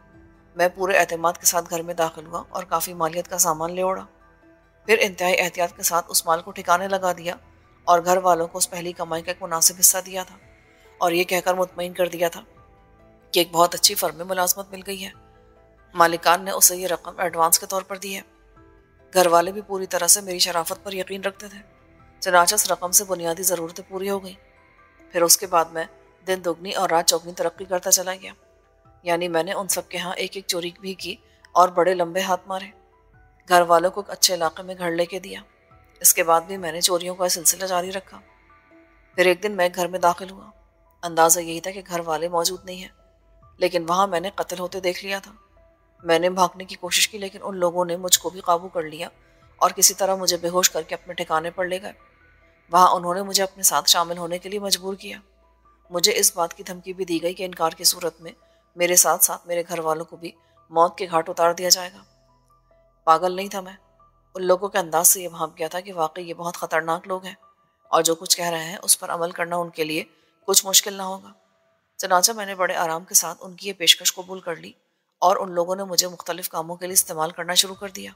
Speaker 1: मैं पूरे एतमाद के साथ घर में दाखिल हुआ और काफ़ी मालियत का सामान ले उड़ा। फिर इंतहाई एहतियात के साथ उस माल को ठिकाने लगा दिया और घर वालों को उस पहली कमाई का एक मुनासिब हिस्सा दिया था और ये कहकर मुतमईन कर दिया था कि एक बहुत अच्छी फर्म में मुलाजमत मिल गई है। मालिकान ने उसे ये रकम एडवांस के तौर पर दी है। घर वाले भी पूरी तरह से मेरी शराफत पर यकीन रखते थे। चनाचा उस रकम से बुनियादी ज़रूरतें पूरी हो गई। फिर उसके बाद मैं दिन दुगनी और रात चौगनी तरक्की करता चला गया। यानी मैंने उन सब के यहाँ एक एक चोरी भी की और बड़े लंबे हाथ मारे। घर वालों को एक अच्छे इलाके में घर लेके दिया। इसके बाद भी मैंने चोरियों का सिलसिला जारी रखा। फिर एक दिन मैं घर में दाखिल हुआ। अंदाज़ा यही था कि घर वाले मौजूद नहीं हैं, लेकिन वहाँ मैंने कत्ल होते देख लिया था। मैंने भागने की कोशिश की, लेकिन उन लोगों ने मुझको भी काबू कर लिया और किसी तरह मुझे बेहोश करके अपने ठिकाने पर ले गए। वहाँ उन्होंने मुझे अपने साथ शामिल होने के लिए मजबूर किया। मुझे इस बात की धमकी भी दी गई कि इनकार की सूरत में मेरे साथ साथ मेरे घर वालों को भी मौत के घाट उतार दिया जाएगा। पागल नहीं था मैं। उन लोगों के अंदाज से ये भाप गया था कि वाकई ये बहुत ख़तरनाक लोग हैं और जो कुछ कह रहे हैं उस पर अमल करना उनके लिए कुछ मुश्किल ना होगा। चनाचा मैंने बड़े आराम के साथ उनकी ये पेशकश कबूल कर ली और उन लोगों ने मुझे मुख्तलिफ कामों के लिए इस्तेमाल करना शुरू कर दिया।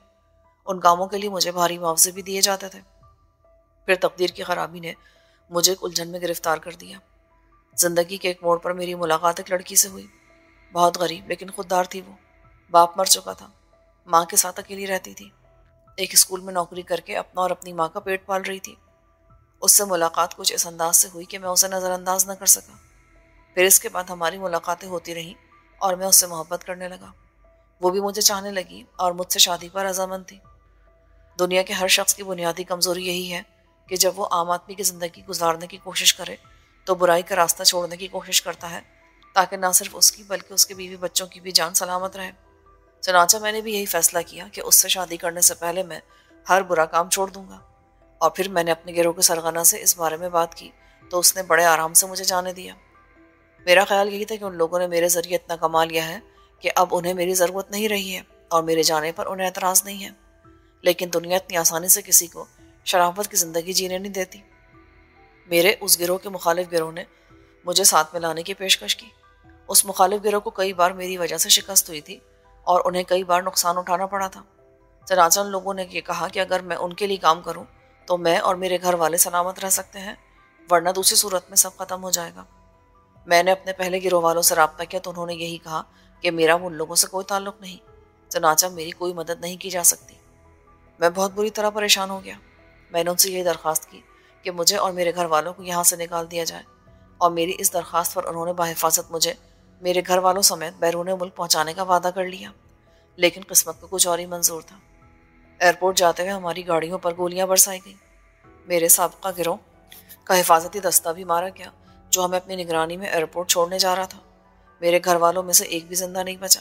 Speaker 1: उन कामों के लिए मुझे भारी मुआवजे भी दिए जाते थे। फिर तकदीर की खराबी ने मुझे एक उलझन में गिरफ्तार कर दिया। जिंदगी के एक मोड़ पर मेरी मुलाकात एक लड़की से हुई। बहुत गरीब लेकिन खुददार थी वो। बाप मर चुका था, माँ के साथ अकेली रहती थी। एक स्कूल में नौकरी करके अपना और अपनी माँ का पेट पाल रही थी। उससे मुलाकात कुछ इस अंदाज से हुई कि मैं उसे नज़रअंदाज न कर सका। फिर इसके बाद हमारी मुलाकातें होती रहीं और मैं उससे मोहब्बत करने लगा। वो भी मुझे चाहने लगी और मुझसे शादी पर रजामंद थी। दुनिया के हर शख्स की बुनियादी कमज़ोरी यही है कि जब वो आम आदमी की ज़िंदगी गुजारने की कोशिश करे तो बुराई का रास्ता छोड़ने की कोशिश करता है, ताकि ना सिर्फ उसकी बल्कि उसके बीवी बच्चों की भी जान सलामत रहे। चनाचा मैंने भी यही फैसला किया कि उससे शादी करने से पहले मैं हर बुरा काम छोड़ दूंगा। और फिर मैंने अपने गिरोह के सरगना से इस बारे में बात की तो उसने बड़े आराम से मुझे जाने दिया। मेरा ख्याल यही था कि उन लोगों ने मेरे ज़रिए इतना कमा लिया है कि अब उन्हें मेरी ज़रूरत नहीं रही है और मेरे जाने पर उन्हें एतराज़ नहीं है। लेकिन दुनिया इतनी आसानी से किसी को शराफत की ज़िंदगी जीने नहीं देती। मेरे उस गिरोह के मुखालिफ गिरोह ने मुझे साथ में लाने की पेशकश की। उस मुखालिफ गिरोह को कई बार मेरी वजह से शिकस्त हुई थी और उन्हें कई बार नुकसान उठाना पड़ा था। चनाचा उन लोगों ने ये कहा कि अगर मैं उनके लिए काम करूं तो मैं और मेरे घर वाले सलामत रह सकते हैं, वरना दूसरी सूरत में सब खत्म हो जाएगा। मैंने अपने पहले गिरोह वालों से रब्ता किया तो उन्होंने यही कहा कि मेरा उन लोगों से कोई ताल्लुक नहीं, चनाचा मेरी कोई मदद नहीं की जा सकती। मैं बहुत बुरी तरह परेशान हो गया। मैंने उनसे यही दरख्वास्त की कि मुझे और मेरे घर वालों को यहाँ से निकाल दिया जाए और मेरी इस दरख्वास्त पर उन्होंने बाहिफाजत मुझे मेरे घर वालों समेत बैरून मुल्क पहुँचाने का वादा कर लिया। लेकिन किस्मत को कुछ और ही मंजूर था। एयरपोर्ट जाते हुए हमारी गाड़ियों पर गोलियां बरसाई गईं। मेरे साबका गिरोह का हिफाजती दस्ता भी मारा गया जो हमें अपनी निगरानी में एयरपोर्ट छोड़ने जा रहा था। मेरे घर वालों में से एक भी जिंदा नहीं बचा।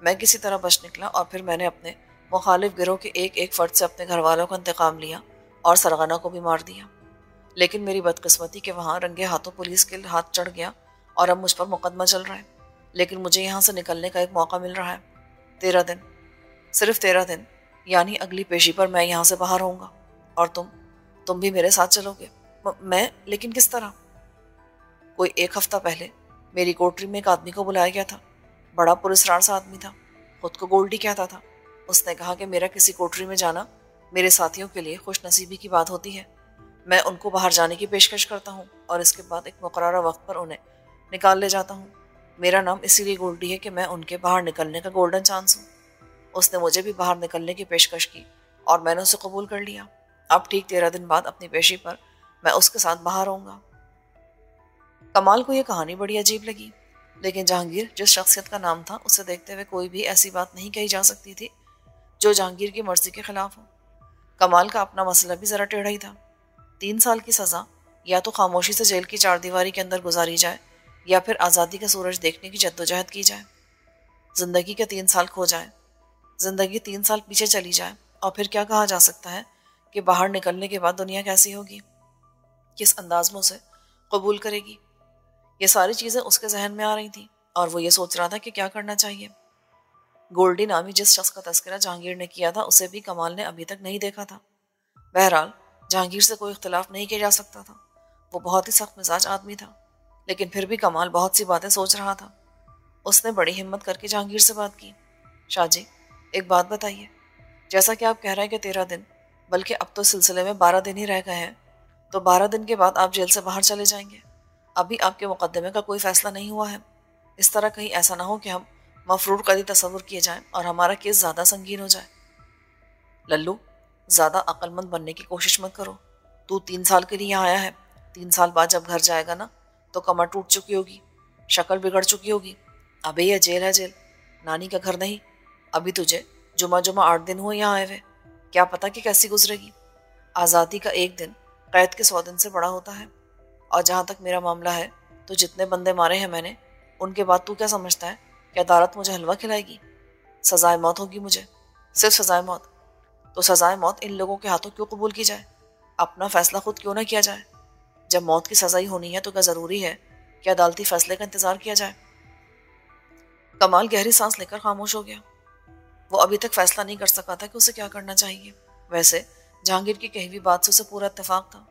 Speaker 1: मैं किसी तरह बच निकला और फिर मैंने अपने मुखालिफ गिरोह के एक एक फर्द से अपने घर वालों का इंतकाम लिया और सरगना को भी मार दिया। लेकिन मेरी बदकिस्मती के वहाँ रंगे हाथों पुलिस के हाथ चढ़ गया और अब मुझ पर मुकदमा चल रहा है। लेकिन मुझे यहाँ से निकलने का एक मौका मिल रहा है। 13 दिन, सिर्फ 13 दिन, यानी अगली पेशी पर मैं यहाँ से बाहर होऊंगा और तुम भी मेरे साथ चलोगे। मैं? लेकिन किस तरह? कोई 1 हफ्ता पहले मेरी कोठरी में एक आदमी को बुलाया गया था। बड़ा पुरस्कार सा आदमी था, खुद को गोल्डी कहता था। उसने कहा कि मेरा किसी कोठरी में जाना मेरे साथियों के लिए खुश नसीबी की बात होती है। मैं उनको बाहर जाने की पेशकश करता हूँ और इसके बाद एक मुकर्ररा वक्त पर उन्हें निकाल ले जाता हूँ। मेरा नाम इसीलिए गोल्डी है कि मैं उनके बाहर निकलने का गोल्डन चांस हूँ। उसने मुझे भी बाहर निकलने की पेशकश की और मैंने उसे कबूल कर लिया। अब ठीक 13 दिन बाद अपनी पेशी पर मैं उसके साथ बाहर आऊँगा। कमाल को यह कहानी बड़ी अजीब लगी, लेकिन जहांगीर जिस शख्सियत का नाम था उसे देखते हुए कोई भी ऐसी बात नहीं कही जा सकती थी जो जहांगीर की मर्जी के खिलाफ हो। कमाल का अपना मसला भी जरा टेढ़ा ही था। 3 साल की सजा या तो खामोशी से जेल की चारदीवारी के अंदर गुजारी जाए या फिर आज़ादी का सूरज देखने की जद्दोजहद की जाए। जिंदगी के 3 साल खो जाए, जिंदगी 3 साल पीछे चली जाए, और फिर क्या कहा जा सकता है कि बाहर निकलने के बाद दुनिया कैसी होगी, किस अंदाज में उसे कबूल करेगी। ये सारी चीज़ें उसके जहन में आ रही थी और वो ये सोच रहा था कि क्या करना चाहिए। गोल्डी नामी जिस शख्स का तस्करा जहांगीर ने किया था उसे भी कमाल ने अभी तक नहीं देखा था। बहरहाल जहांगीर से कोई इख्तलाफ नहीं किया जा सकता था। वो बहुत ही सख्त मिजाज आदमी था, लेकिन फिर भी कमाल बहुत सी बातें सोच रहा था। उसने बड़ी हिम्मत करके जहांगीर से बात की। शाहजी, एक बात बताइए, जैसा कि आप कह रहे हैं कि 13 दिन, बल्कि अब तो सिलसिले में 12 दिन ही रह गए हैं, तो 12 दिन के बाद आप जेल से बाहर चले जाएंगे। अभी आपके मुकदमे का कोई फैसला नहीं हुआ है। इस तरह कहीं ऐसा ना हो कि हम मफरूर कदी तस्वुर किए जाएं और हमारा केस ज़्यादा संगीन हो जाए। लल्लू, ज़्यादा अक्लमंद बनने की कोशिश मत करो। तू 3 साल के लिए यहाँ आया है। 3 साल बाद जब घर जाएगा ना, तो कमर टूट चुकी होगी, शक्ल बिगड़ चुकी होगी। अबे ये जेल है जेल, नानी का घर नहीं। अभी तुझे जुमा जुमा 8 दिन हुए यहाँ आए हुए, क्या पता कि कैसी गुजरेगी। आज़ादी का एक दिन कैद के 100 दिन से बड़ा होता है। और जहाँ तक मेरा मामला है, तो जितने बंदे मारे हैं मैंने, उनके बाद तू क्या समझता है कि अदालत मुझे हलवा खिलाएगी? सजाए मौत होगी मुझे, सिर्फ सजाए मौत। तो सजाए मौत इन लोगों के हाथों क्यों कबूल की जाए? अपना फैसला खुद क्यों ना किया जाए? जब मौत की सजा ही होनी है तो क्या ज़रूरी है कि अदालती फैसले का इंतज़ार किया जाए? कमाल गहरी सांस लेकर खामोश हो गया। वो अभी तक फैसला नहीं कर सका था कि उसे क्या करना चाहिए। वैसे जहांगीर की कही हुई बात से उसे पूरा इत्तेफाक था।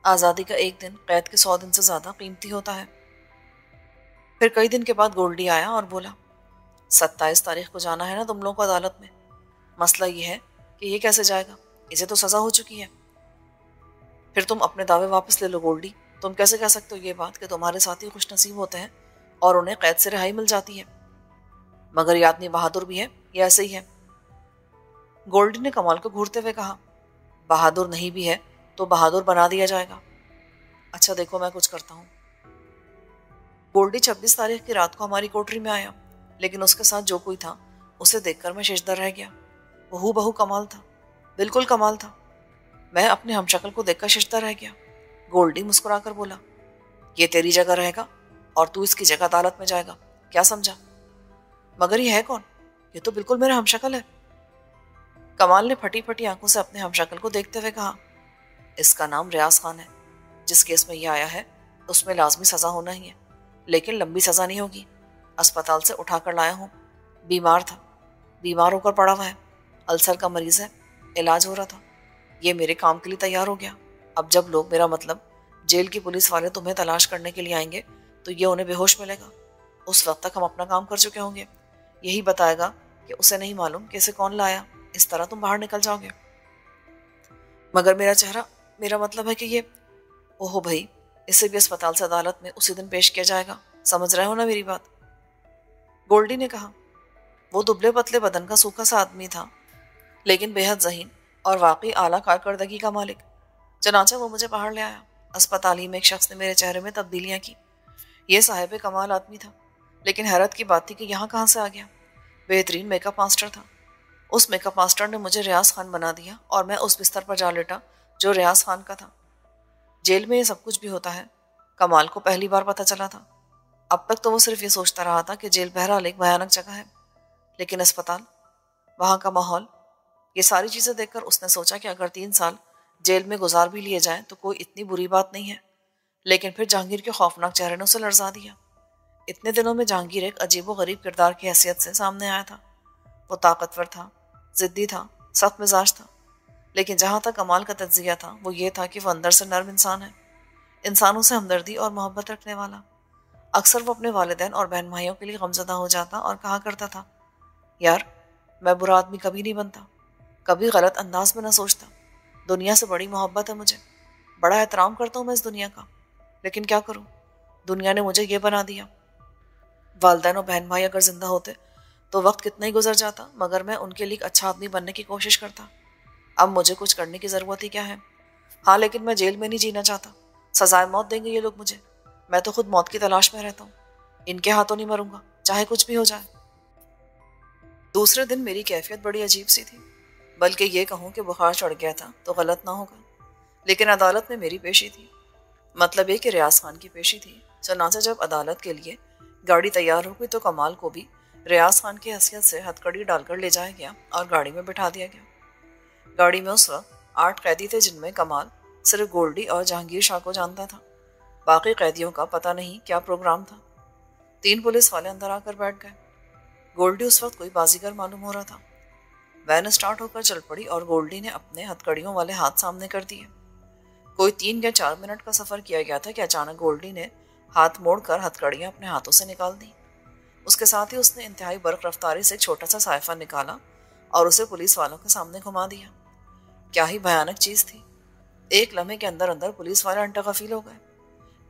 Speaker 1: आज़ादी का एक दिन कैद के 100 दिन से ज़्यादा कीमती होता है। फिर कई दिन के बाद गोल्डी आया और बोला, 27 तारीख को जाना है ना तुम लोगों को अदालत में। मसला ये है कि ये कैसे जाएगा, इसे तो सज़ा हो चुकी है। फिर तुम अपने दावे वापस ले लो गोल्डी। तुम कैसे कह सकते हो ये बात कि तुम्हारे साथी खुश नसीब होते हैं और उन्हें कैद से रिहाई मिल जाती है? मगर ये आदमी बहादुर भी है, ये ऐसे ही है। गोल्डी ने कमाल को घूरते हुए कहा, बहादुर नहीं भी है तो बहादुर बना दिया जाएगा। अच्छा देखो, मैं कुछ करता हूँ। गोल्डी 26 तारीख की रात को हमारी कोठरी में आया, लेकिन उसके साथ जो कोई था उसे देखकर मैं शिशदर रह गया। वो हूबहू कमाल था, बिल्कुल कमाल था। मैं अपने हमशक्ल को देखकर शिशदर रह गया। गोल्डी मुस्कुराकर बोला, ये तेरी जगह रहेगा और तू इसकी जगह अदालत में जाएगा, क्या समझा? मगर ये है कौन? ये तो बिल्कुल मेरा हमशक्ल है। कमाल ने फटी फटी आंखों से अपने हमशक्ल को देखते हुए कहा, इसका नाम रियाज खान है। जिस केस में यह आया है उसमें लाजमी सजा होना ही है, लेकिन लंबी सजा नहीं होगी। अस्पताल से उठाकर लाया हूँ। बीमार था, बीमार होकर पड़ा हुआ है, अल्सर का मरीज है, इलाज हो रहा था। ये मेरे काम के लिए तैयार हो गया। अब जब लोग, मेरा मतलब जेल की पुलिस वाले, तुम्हें तलाश करने के लिए आएंगे तो ये उन्हें बेहोश मिलेगा। उस वक्त तक हम अपना काम कर चुके होंगे। यही बताएगा कि उसे नहीं मालूम कि इसे कौन लाया। इस तरह तुम बाहर निकल जाओगे। मगर मेरा चेहरा, मेरा मतलब है कि ये, ओहो भाई, इसे भी अस्पताल से अदालत में उसी दिन पेश किया जाएगा। समझ रहे हो ना मेरी बात? गोल्डी ने कहा। वो दुबले पतले बदन का सूखा सा आदमी था, लेकिन बेहद ज़हीन और वाकई आला कारकर्दगी का मालिक। चनाचा वो मुझे बाहर ले आया। अस्पताल ही में एक शख्स ने मेरे चेहरे में तब्दीलियां की। ये साहिब कमाल आदमी था, लेकिन हैरत की बात थी कि यहाँ कहाँ से आ गया। बेहतरीन मेकअप मास्टर था। उस मेकअप मास्टर ने मुझे रियाज खान बना दिया और मैं उस बिस्तर पर जा लेटा जो रियाज खान का था। जेल में ये सब कुछ भी होता है, कमाल को पहली बार पता चला था। अब तक तो वो सिर्फ ये सोचता रहा था कि जेल बहरहाल एक भयानक जगह है, लेकिन अस्पताल, वहाँ का माहौल, ये सारी चीज़ें देखकर उसने सोचा कि अगर 3 साल जेल में गुजार भी लिए जाएं तो कोई इतनी बुरी बात नहीं है। लेकिन फिर जहांगीर के खौफनाक चेहरे ने उसे लर्जा दिया। इतने दिनों में जहांगीर एक अजीब व गरीब किरदार की हैसियत से सामने आया था। वो ताकतवर था, जिद्दी था, सख्त मिजाज था, लेकिन जहाँ तक कमाल का तज्जिया था वो ये था कि वो अंदर से नर्म इंसान है, इंसानों से हमदर्दी और मोहब्बत रखने वाला। अक्सर वो अपने वालिदैन और बहन भाइयों के लिए गमज़दा हो जाता और कहा करता था, यार मैं बुरा आदमी कभी नहीं बनता, कभी गलत अंदाज में न सोचता। दुनिया से बड़ी मोहब्बत है मुझे, बड़ा एहतराम करता हूँ मैं इस दुनिया का, लेकिन क्या करूँ, दुनिया ने मुझे ये बना दिया। वालिदैन और बहन भाई अगर जिंदा होते तो वक्त कितना ही गुजर जाता, मगर मैं उनके लिए एक अच्छा आदमी बनने की कोशिश करता। अब मुझे कुछ करने की ज़रूरत ही क्या है? हाँ, लेकिन मैं जेल में नहीं जीना चाहता। सजाए मौत देंगे ये लोग मुझे। मैं तो खुद मौत की तलाश में रहता हूँ। इनके हाथों नहीं मरूंगा, चाहे कुछ भी हो जाए। दूसरे दिन मेरी कैफियत बड़ी अजीब सी थी। बल्कि ये कहूँ कि बुखार चढ़ गया था तो गलत ना होगा। लेकिन अदालत में मेरी पेशी थी। मतलब ये कि रियाज खान की पेशी थी। चनाचा जब अदालत के लिए गाड़ी तैयार हो गई तो कमाल को भी रियाज खान की हैसियत से हथकड़ी डालकर ले जाया गया और गाड़ी में बिठा दिया गया। गाड़ी में उस वक्त 8 कैदी थे, जिनमें कमाल सिर्फ गोल्डी और जहांगीर शाह को जानता था। बाकी कैदियों का पता नहीं क्या प्रोग्राम था। 3 पुलिस वाले अंदर आकर बैठ गए। गोल्डी उस वक्त कोई बाजीगर मालूम हो रहा था। वैन स्टार्ट होकर चल पड़ी और गोल्डी ने अपने हथकड़ियों वाले हाथ सामने कर दिए। कोई 3 या 4 मिनट का सफर किया गया था कि अचानक गोल्डी ने हाथ मोड़कर हथकड़ियां अपने हाथों से निकाल दी। उसके साथ ही उसने इंतहाई बर्क रफ्तारी से एक छोटा सा साइफा निकाला और उसे पुलिस वालों के सामने घुमा दिया। क्या ही भयानक चीज थी। एक लम्हे के अंदर अंदर पुलिस वाले अंटागफील हो गए।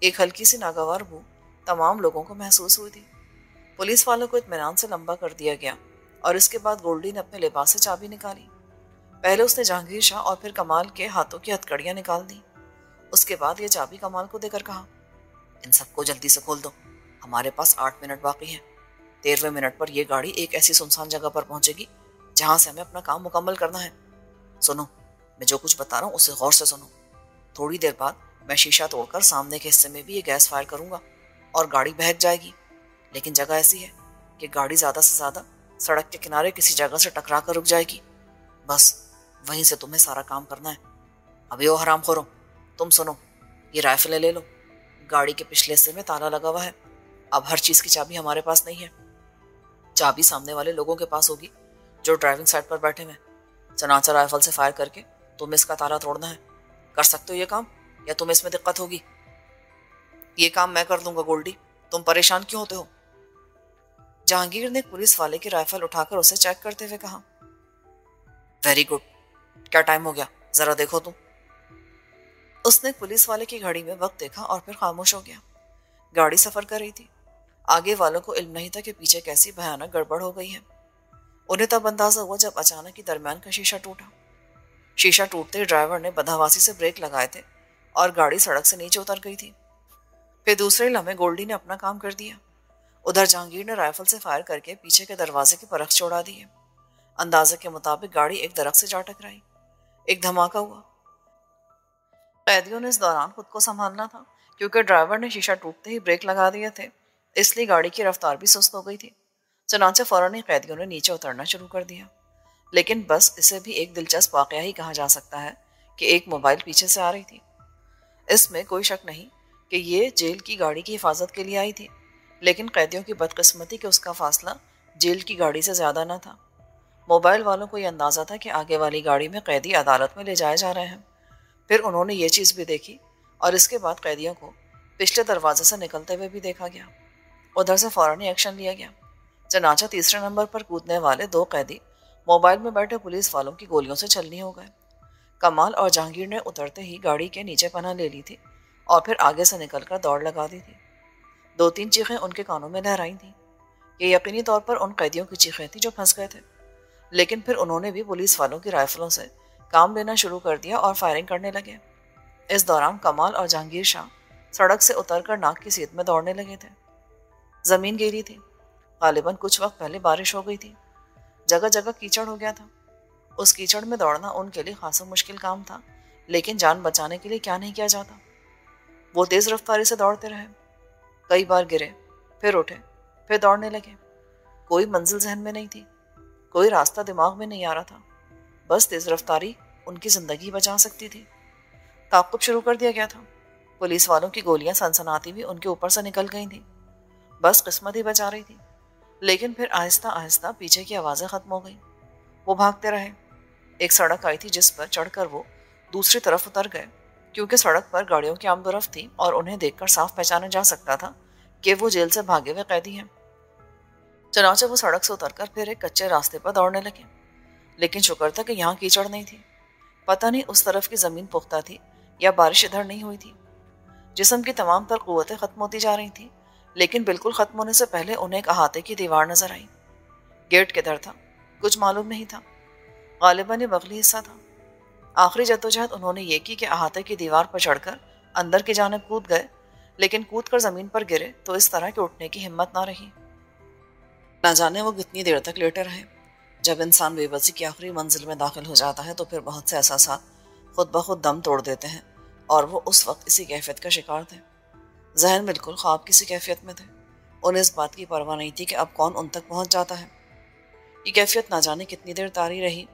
Speaker 1: एक हल्की सी नागवार बू तमाम लोगों को महसूस हुई थी। पुलिस वालों को इत्मीनान से लंबा कर दिया गया और इसके बाद गोल्डी ने अपने लिबास से चाबी निकाली। पहले उसने जहांगीर शाह और फिर कमाल के हाथों की हथकड़ियां निकाल दी। उसके बाद ये चाबी कमाल को देकर कहा, इन सबको जल्दी से खोल दो, हमारे पास 8 मिनट बाकी है। 13वें मिनट पर यह गाड़ी एक ऐसी सुनसान जगह पर पहुंचेगी जहां से हमें अपना काम मुकम्मल करना है। सुनो, मैं जो कुछ बता रहा हूँ उसे गौर से सुनो। थोड़ी देर बाद मैं शीशा तोड़कर सामने के हिस्से में भी ये गैस फायर करूंगा और गाड़ी बहक जाएगी। लेकिन जगह ऐसी है कि गाड़ी ज्यादा से ज्यादा सड़क के किनारे किसी जगह से टकरा कर रुक जाएगी। बस वहीं से तुम्हें सारा काम करना है। अबे ओ हरामखोरो, तुम सुनो, ये राइफलें ले लो। गाड़ी के पिछले हिस्से में ताला लगा हुआ है। अब हर चीज की चाबी हमारे पास नहीं है। चाबी सामने वाले लोगों के पास होगी जो ड्राइविंग साइड पर बैठे हैं। चनाचा राइफल से फायर करके तुम्हें इसका ताला तोड़ना है। कर सकते हो ये काम या तुम्हें इसमें दिक्कत होगी? ये काम मैं कर दूंगा गोल्डी, तुम परेशान क्यों होते हो? जहांगीर ने पुलिस वाले की राइफल उठाकर उसे चेक करते हुए कहा, वेरी गुड। क्या टाइम हो गया, जरा देखो तुम। उसने पुलिस वाले की घड़ी में वक्त देखा और फिर खामोश हो गया। गाड़ी सफर कर रही थी। आगे वालों को इल्म नहीं था कि पीछे कैसी भयानक गड़बड़ हो गई है। उन्हें तब अंदाजा हुआ जब अचानक ही दरमियान का शीशा टूटा। शीशा टूटते ड्राइवर ने बदहवासी से ब्रेक लगाए थे और गाड़ी सड़क से नीचे उतर गई थी। फिर दूसरे लम्हे गोल्डी ने अपना काम कर दिया। उधर जहांगीर ने राइफल से फायर करके पीछे के दरवाजे की परख चौड़ा दी है। अंदाजे के मुताबिक गाड़ी एक दरख्त से जा टकराई। एक धमाका हुआ। कैदियों ने इस दौरान खुद को संभालना था क्योंकि ड्राइवर ने शीशा टूटते ही ब्रेक लगा दिए थे, इसलिए गाड़ी की रफ्तार भी सुस्त हो गई थी। चनाचे फौरन ही कैदियों ने नीचे उतरना शुरू कर दिया। लेकिन बस इसे भी एक दिलचस्प वाकया ही कहा जा सकता है कि एक मोबाइल पीछे से आ रही थी। इसमें कोई शक नहीं कि ये जेल की गाड़ी की हिफाजत के लिए आई थी, लेकिन कैदियों की बदकिस्मती कि उसका फासला जेल की गाड़ी से ज्यादा न था। मोबाइल वालों को यह अंदाजा था कि आगे वाली गाड़ी में कैदी अदालत में ले जाए जा रहे हैं। फिर उन्होंने ये चीज़ भी देखी और इसके बाद कैदियों को पिछले दरवाजे से निकलते हुए भी देखा गया। उधर से फौरन ही एक्शन लिया गया। चनाचा तीसरे नंबर पर कूदने वाले 2 कैदी मोबाइल में बैठे पुलिस वालों की गोलियों से छलनी हो गए। कमाल और जहांगीर ने उतरते ही गाड़ी के नीचे पनाह ले ली थी और फिर आगे से निकलकर दौड़ लगा दी थी। 2-3 चीखें उनके कानों में लहराई थी। ये यकीनी तौर पर उन कैदियों की चीखें थी जो फंस गए थे। लेकिन फिर उन्होंने भी पुलिस वालों की राइफलों से काम लेना शुरू कर दिया और फायरिंग करने लगे। इस दौरान कमाल और जहांगीर शाह सड़क से उतरकर नाक की सीध में दौड़ने लगे थे। जमीन गीली थी। गालिबन कुछ वक्त पहले बारिश हो गई थी। जगह जगह कीचड़ हो गया था। उस कीचड़ में दौड़ना उनके लिए खासा मुश्किल काम था, लेकिन जान बचाने के लिए क्या नहीं किया जाता। वो तेज रफ्तारी से दौड़ते रहे। कई बार गिरे, फिर उठे, फिर दौड़ने लगे। कोई मंजिल जहन में नहीं थी, कोई रास्ता दिमाग में नहीं आ रहा था। बस तेज रफ्तारी उनकी जिंदगी बचा सकती थी। ताक़ुब शुरू कर दिया गया था। पुलिस वालों की गोलियां सनसनाती हुई उनके ऊपर से निकल गई थी। बस किस्मत ही बचा रही थी। लेकिन फिर आहिस्ता आहिस्ता पीछे की आवाज़ें खत्म हो गई। वो भागते रहे। एक सड़क आई थी जिस पर चढ़कर वो दूसरी तरफ उतर गए, क्योंकि सड़क पर गाड़ियों की आमदोरफ्त थी और उन्हें देखकर साफ पहचाना जा सकता था कि वो जेल से भागे हुए कैदी हैं। चनाचे वो सड़क से उतरकर फिर एक कच्चे रास्ते पर दौड़ने लगे। लेकिन शुक्र था कि यहाँ कीचड़ नहीं थी। पता नहीं उस तरफ की जमीन पुख्ता थी या बारिश इधर नहीं हुई थी। जिस्म की तमाम तर कुव्वतें खत्म होती जा रही थी, लेकिन बिल्कुल खत्म होने से पहले उन्हें एक अहाते की दीवार नजर आई। गेट किधर था कुछ मालूम नहीं था। गालिबन ये बगली हिस्सा था। आखिरी जद्दोजहद उन्होंने ये की कि अहाते की दीवार पर चढ़कर अंदर की जानिब कूद गए, लेकिन कूद कर जमीन पर गिरे तो इस तरह के उठने की हिम्मत ना रही। ना जाने वो कितनी देर तक लेटे रहे। जब इंसान बेबसी की आखिरी मंजिल में दाखिल हो जाता है तो फिर बहुत से एहसास खुद ब खुद दम तोड़ देते हैं, और वो उस वक्त इसी कैफियत का शिकार थे। जहन बिल्कुल ख्वाब किसी कैफियत में थे। उन्हें इस बात की परवाह नहीं थी कि अब कौन उन तक पहुंच जाता है। ये कैफियत ना जाने कितनी देर तारी रही,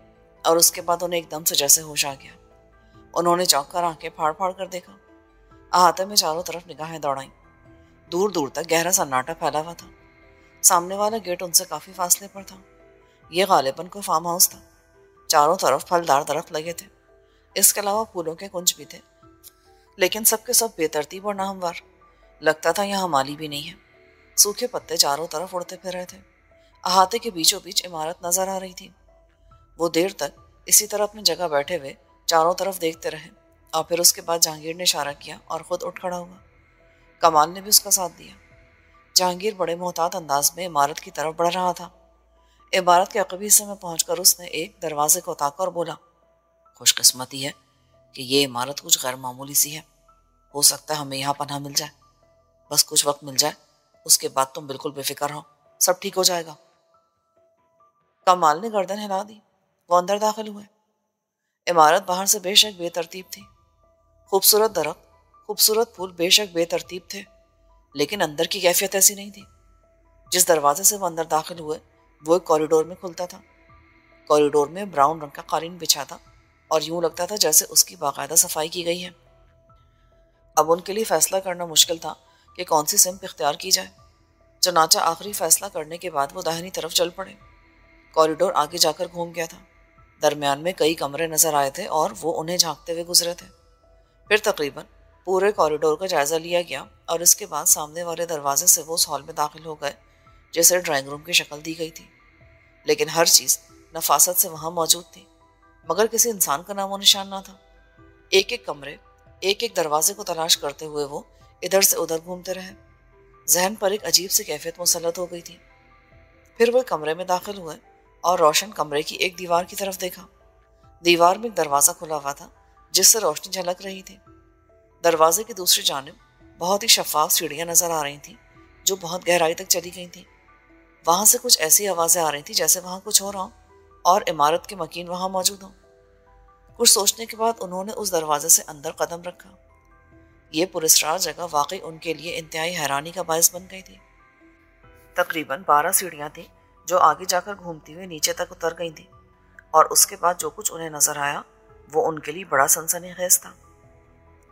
Speaker 1: और उसके बाद उन्हें एकदम से जैसे होश आ गया। उन्होंने चौंक कर आंखें फाड़ फाड़ कर देखा। अहाते में चारों तरफ निगाहें दौड़ाई। दूर दूर तक गहरा सन्नाटा फैला हुआ था। सामने वाला गेट उनसे काफी फासले पर था। ये गालिबन कोई फार्म हाउस था। चारों तरफ फलदार दरख्त लगे थे। इसके अलावा फूलों के कुंज भी थे, लेकिन सबके सब बेतरतीब और नाहमवार। लगता था यहाँ माली भी नहीं है। सूखे पत्ते चारों तरफ उड़ते फिर रहे थे। अहाते के बीचों बीच इमारत नजर आ रही थी। वो देर तक इसी तरह अपनी जगह बैठे हुए चारों तरफ देखते रहे, और फिर उसके बाद जहांगीर ने इशारा किया और खुद उठ खड़ा हुआ। कमाल ने भी उसका साथ दिया। जहांगीर बड़े मोहतात अंदाज में इमारत की तरफ बढ़ रहा था। इमारत के अकबी हिस्से में पहुंचकर उसने एक दरवाजे को ताका और बोला, खुशकिस्मती है कि ये इमारत कुछ गैर मामूली सी है। हो सकता है हमें यहाँ पनाह मिल जाए। बस कुछ वक्त मिल जाए, उसके बाद तुम बिल्कुल बेफिक्र हो, सब ठीक हो जाएगा। कमाल ने गर्दन हिला दी। वो अंदर दाखिल हुए। इमारत बाहर से बेशक बेतरतीब थी। खूबसूरत दरख्त, खूबसूरत फूल बेशक बेतरतीब थे, लेकिन अंदर की कैफियत ऐसी नहीं थी। जिस दरवाजे से वो अंदर दाखिल हुए वो एक कॉरिडोर में खुलता था। कॉरिडोर में ब्राउन रंग का कालीन बिछा था, और यूं लगता था जैसे उसकी बाकायदा सफाई की गई है। अब उनके लिए फैसला करना मुश्किल था कि कौन सी सिम्त इख्तियार की जाए। चनाचा आखिरी फैसला करने के बाद वो दाहिनी तरफ चल पड़े। कॉरिडोर आगे जाकर घूम गया था। दरमियान में कई कमरे नजर आए थे और वो उन्हें झांकते हुए गुजरे थे। फिर तकरीबन पूरे कॉरिडोर का जायजा लिया गया, और इसके बाद सामने वाले दरवाजे से वो उस हॉल में दाखिल हो गए जैसे ड्राइंग रूम की शक्ल दी गई थी। लेकिन हर चीज नफासत से वहां मौजूद थी, मगर किसी इंसान का नामो निशान ना था। एक एक कमरे, एक एक दरवाजे को तलाश करते हुए वो इधर से उधर घूमते रहे। जहन पर एक अजीब सी कैफियत मुसल्लत हो गई थी। फिर वो कमरे में दाखिल हुए और रोशन कमरे की एक दीवार की तरफ देखा। दीवार में एक दरवाजा खुला हुआ था जिससे रोशनी झलक रही थी। दरवाजे की दूसरी जानिब बहुत ही शफाफ सीढ़ियां नजर आ रही थी जो बहुत गहराई तक चली गई थी। वहां से कुछ ऐसी आवाजें आ रही थी जैसे वहां कुछ हो रहा हो और इमारत के मकीन वहां मौजूद हो। कुछ सोचने के बाद उन्होंने उस दरवाजे से अंदर कदम रखा। ये पुरस्कार जगह वाकई उनके लिए इंतहाई हैरानी का बायस बन गई थी। तकरीबन 12 सीढ़ियां थी जो आगे जाकर घूमती हुई नीचे तक उतर गई थी, और उसके बाद जो कुछ उन्हें नजर आया वो उनके लिए बड़ा सनसनीखेज था।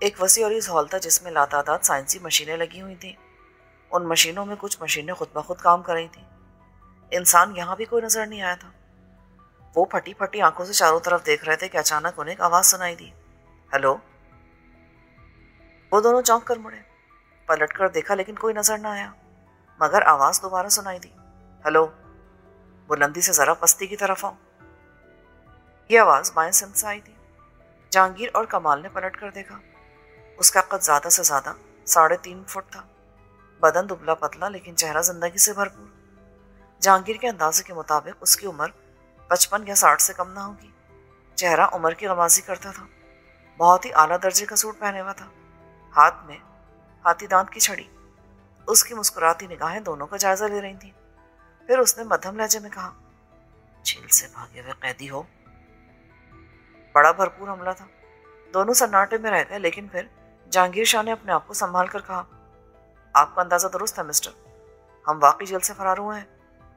Speaker 1: एक वसी और इस हॉल था जिसमें लातादाद साइंसी मशीनें लगी हुई थी। उन मशीनों में कुछ मशीनें खुद ब खुद काम कर रही थी। इंसान यहाँ भी कोई नजर नहीं आया था। वो फटी फटी आंखों से चारों तरफ देख रहे थे कि अचानक उन्हें एक आवाज सुनाई दी, हेलो। वो दोनों चौंक कर मुड़े, पलट कर देखा लेकिन कोई नजर ना आया, मगर आवाज दोबारा सुनाई दी, हेलो, बुलंदी से जरा पस्ती की तरफ आओ। ये आवाज बाएं सिम से आई थी। जहांगीर और कमाल ने पलट कर देखा। उसका कद ज्यादा से ज्यादा 3.5 फुट था। बदन दुबला पतला लेकिन चेहरा जिंदगी से भरपूर। जहांगीर के अंदाजे के मुताबिक उसकी उम्र 55 या 60 से कम ना होगी। चेहरा उम्र की गमाजी करता था। बहुत ही आला दर्जे का सूट पहने हुआ था। हाथ में हाथी दांत की छड़ी। उसकी मुस्कुराती निगाहें दोनों का जायजा ले रही थी। फिर उसने मध्यम लहजे में कहा, जेल से भागे हुए कैदी हो। बड़ा भरपूर हमला था। दोनों सन्नाटे में रह गए, लेकिन फिर जहांगीर शाह ने अपने आप को संभाल कर कहा, आपका अंदाजा दुरुस्त है मिस्टर। हम वाकई जेल से फरार हुए हैं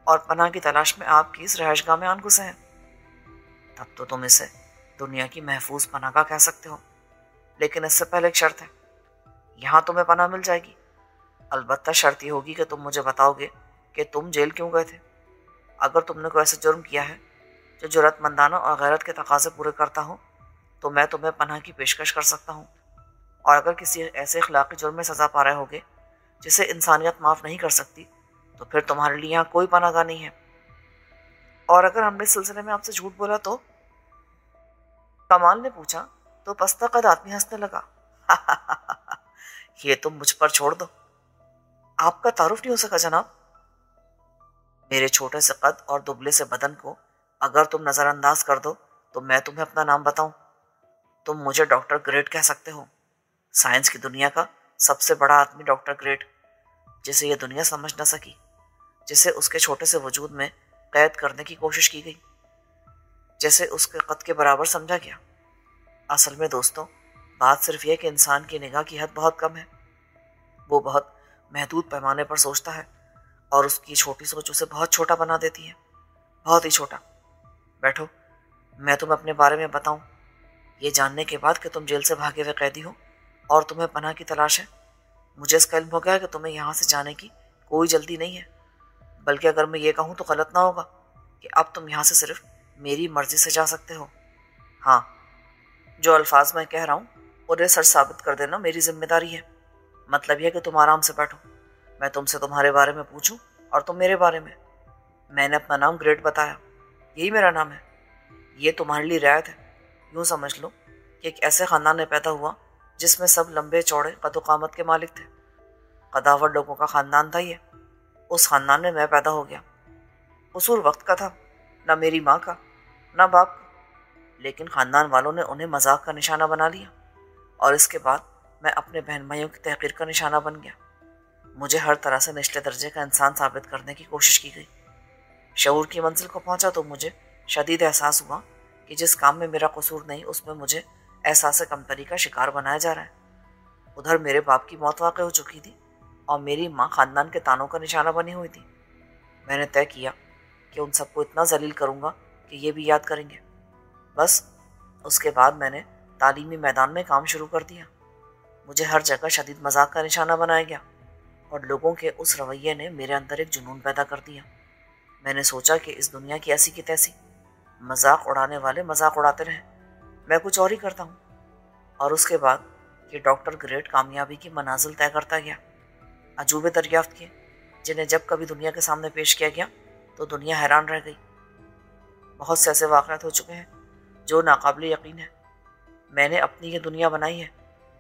Speaker 1: और पनाह की तलाश में आपकी इस रहायशगाह में आन घुसे हैं। तब तो तुम इसे दुनिया की महफूज पनाहगाह कह सकते हो, लेकिन इससे पहले एक शर्त है। यहाँ तुम्हें पनाह मिल जाएगी, अलबत्ता शर्त यह होगी कि तुम मुझे बताओगे कि तुम जेल क्यों गए थे। अगर तुमने कोई ऐसा जुर्म किया है जो जुर्रतमंदाना और गैरत के तकाजे पूरे करता हो तो मैं तुम्हें पनाह की पेशकश कर सकता हूँ, और अगर किसी ऐसे इखलाकी जुर्म में सजा पा रहे होगे जिसे इंसानियत माफ़ नहीं कर सकती तो फिर तुम्हारे लिए यहाँ कोई पनाहगाह नहीं है। और अगर हमने इस सिलसिले में आपसे झूठ बोला तो? कमाल ने पूछा तो पस्ता कद आदमी हंसने लगा। ये तुम मुझ पर छोड़ दो। आपका तारुफ नहीं हो सका जनाब। मेरे छोटे से कद और दुबले से बदन को अगर तुम नजरअंदाज कर दो तो मैं तुम्हें अपना नाम बताऊं। तुम मुझे डॉक्टर ग्रेट कह सकते हो, साइंस की दुनिया का सबसे बड़ा आदमी डॉक्टर ग्रेट, जिसे ये दुनिया समझ न सकी, जिसे उसके छोटे से वजूद में कैद करने की कोशिश की गई, जैसे उसके कद के बराबर समझा गया। असल में दोस्तों, बात सिर्फ यह कि इंसान की निगाह की हद बहुत कम है। वो बहुत महदूद पैमाने पर सोचता है और उसकी छोटी सोच उसे बहुत छोटा बना देती है, बहुत ही छोटा। बैठो, मैं तुम्हें अपने बारे में बताऊं, ये जानने के बाद कि तुम जेल से भागे हुए कैदी हो और तुम्हें पनाह की तलाश है। मुझे इसका इल्म हो गया है कि तुम्हें यहाँ से जाने की कोई जल्दी नहीं है, बल्कि अगर मैं ये कहूँ तो गलत ना होगा कि अब तुम यहाँ से सिर्फ मेरी मर्जी से जा सकते हो। हाँ, जो अल्फाज मैं कह रहा हूँ उन्हें सच साबित कर देना मेरी जिम्मेदारी है। मतलब यह कि तुम आराम से बैठो, मैं तुमसे तुम्हारे बारे में पूछूं और तुम मेरे बारे में। मैंने अपना नाम ग्रेट बताया, यही मेरा नाम है। ये तुम्हारे लिए रियायत है। यूँ समझ लो कि एक ऐसे ख़ानदान में पैदा हुआ जिसमें सब लंबे चौड़े कद-ओ-क़ामत के मालिक थे। कदावर लोगों का ख़ानदान था ये। उस ख़ानदान में मैं पैदा हो गया। कसूर वक्त का था, ना मेरी माँ का ना बाप का, लेकिन ख़ानदान वालों ने उन्हें मजाक का निशाना बना लिया और इसके बाद मैं अपने बहन भाइयों की तहक़ीर का निशाना बन गया। मुझे हर तरह से निचले दर्जे का इंसान साबित करने की कोशिश की गई। शऊर की मंजिल को पहुंचा तो मुझे शदीद एहसास हुआ कि जिस काम में मेरा कसूर नहीं, उसमें मुझे एहसास कमतरी का शिकार बनाया जा रहा है। उधर मेरे बाप की मौत वाक़ हो चुकी थी और मेरी माँ ख़ानदान के तानों का निशाना बनी हुई थी। मैंने तय किया कि उन सबको इतना जलील करूँगा कि ये भी याद करेंगे। बस उसके बाद मैंने तालीमी मैदान में काम शुरू कर दिया। मुझे हर जगह शदीद मजाक का निशाना बनाया गया और लोगों के उस रवैये ने मेरे अंदर एक जुनून पैदा कर दिया। मैंने सोचा कि इस दुनिया की ऐसी की तैसी मजाक उड़ाने वाले मजाक उड़ाते रहें, मैं कुछ और ही करता हूँ। और उसके बाद ये डॉक्टर ग्रेट कामयाबी की मनाजिल तय करता गया। अजूबे दरियाफ्त किए जिन्हें जब कभी दुनिया के सामने पेश किया गया तो दुनिया हैरान रह गई। बहुत से ऐसे वाक़यात हो चुके हैं जो नाकाबिल यकीन है। मैंने अपनी ये दुनिया बनाई है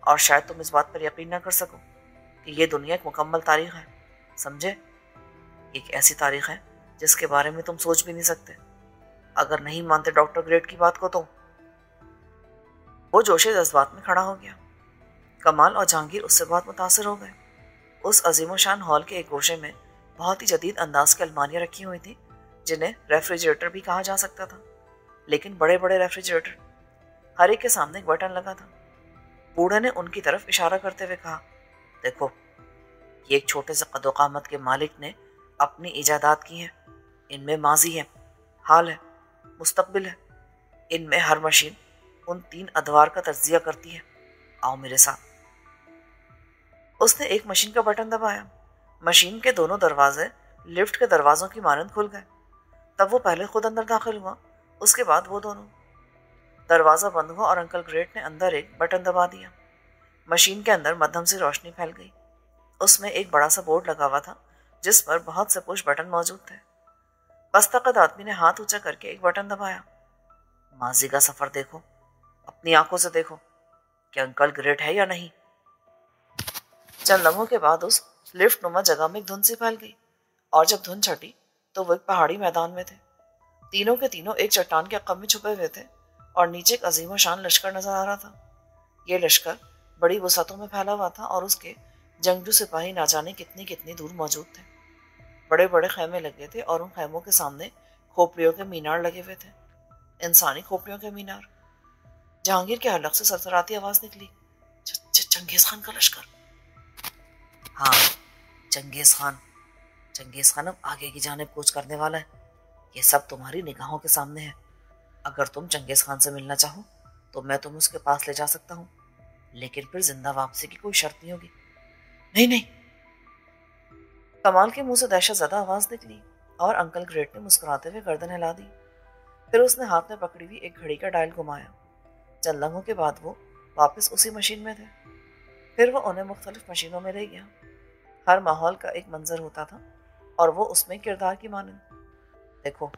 Speaker 1: और शायद तुम इस बात पर यकीन ना कर सको कि ये दुनिया एक मुकम्मल तारीख़ है। समझे? एक ऐसी तारीख़ है जिसके बारे में तुम सोच भी नहीं सकते। अगर नहीं मानते डॉक्टर ग्रेट की बात को तो। वो जोशे जज्बात में खड़ा हो गया। कमाल और जहांगीर उससे बहुत मुतासिर हो गए। उस अजीम शान हॉल के एक गोशे में बहुत ही जदीद अंदाज की अलमारियाँ रखी हुई थी जिन्हें रेफ्रिजरेटर भी कहा जा सकता था, लेकिन बड़े बड़े रेफ्रिजरेटर। हर एक के सामने एक बटन लगा था। बूढ़े ने उनकी तरफ इशारा करते हुए कहा, देखो, ये एक छोटे से कद-ओ-क़ामत के मालिक ने अपनी इजादात की हैं। इनमें माजी है, हाल है, मुस्तकबिल है। इनमें हर मशीन उन 3 अदवार का तज्जिया करती है। आओ मेरे साथ। उसने एक मशीन का बटन दबाया। मशीन के दोनों दरवाजे लिफ्ट के दरवाजों की मानंद खुल गए। तब वो पहले खुद अंदर दाखिल हुआ, उसके बाद वो दोनों। दरवाज़ा बंद हुआ और अंकल ग्रेट ने अंदर एक बटन दबा दिया। मशीन के अंदर मध्यम से रोशनी फैल गई। उसमें एक बड़ा सा बोर्ड लगा हुआ था जिस पर बहुत से पुश बटन मौजूद थे। बस्तकद आदमी ने हाथ ऊंचा करके एक बटन दबाया। माजी का सफर देखो, अपनी आंखों से देखो कि अंकल ग्रेट है या नहीं। चंद लम्हों के बाद उस लिफ्ट नुमा जगह में एक धुंध सी फैल गई और जब धुंध छटी तो वो एक पहाड़ी मैदान में थे। तीनों के तीनों एक चट्टान के अक़ब में छुपे हुए थे और नीचे एक अजीम शान लश्कर नजर आ रहा था। ये लश्कर बड़ी वसअतों में फैला हुआ था और उसके जंगजू सिपाही ना जाने कितनी कितनी दूर मौजूद थे। बड़े बड़े खैमे लगे थे और उन खैमों के सामने खोपड़ियों के मीनार लगे हुए थे, इंसानी खोपड़ियों के मीनार। जहांगीर के हलक से सरसराती आवाज निकली, चंगेज खान का लश्कर। हाँ, चंगेज खान। चंगेज खान अब आगे की जानिब कूच करने वाला है। ये सब तुम्हारी निगाहों के सामने है। अगर तुम चंगेज खान से मिलना चाहो तो मैं तुम्हें उसके पास ले जा सकता हूँ, लेकिन फिर जिंदा वापसी की कोई शर्त नहीं होगी। नहीं नहीं। कमाल के मुंह से दहशत ज़दा आवाज निकली और अंकल ग्रेट ने मुस्कुराते हुए गर्दन हिला दी। फिर उसने हाथ में पकड़ी हुई एक घड़ी का डायल घुमाया। चंद लम्हों के बाद वो वापस उसी मशीन में थे। फिर वो उन्हें मुख्तलिफ मशीनों में ले गया। हर माहौल का एक मंजर होता था और वो उसमें किरदार की मानंद। देखो,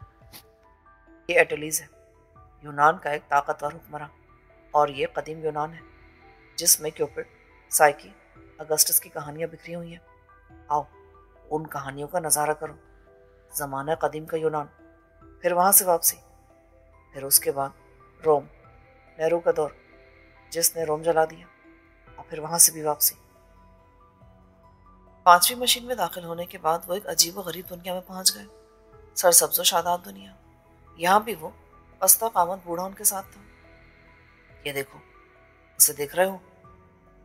Speaker 1: ये एटलीज है, यूनान का एक ताकतवर हुक्मरान, और ये कदीम यूनान है जिसमें क्यूपिड, साइकी, अगस्टस की कहानियाँ बिखरी हुई हैं। आओ, उन कहानियों का नज़ारा करो। ज़माना कदीम का यूनान, फिर वहाँ से वापसी, फिर उसके बाद रोम, नेहरू का दौर, जिसने रोम जला दिया और फिर वहां से भी वापसी। 5वीं मशीन में दाखिल होने के बाद वो एक अजीब व गरीब दुनिया में पहुंच गए। सरसब्ज़ो शादाब दुनिया। यहाँ भी वो पस्ता कामत बूढ़ा उनके साथ था। ये देखो, उसे देख रहे हो?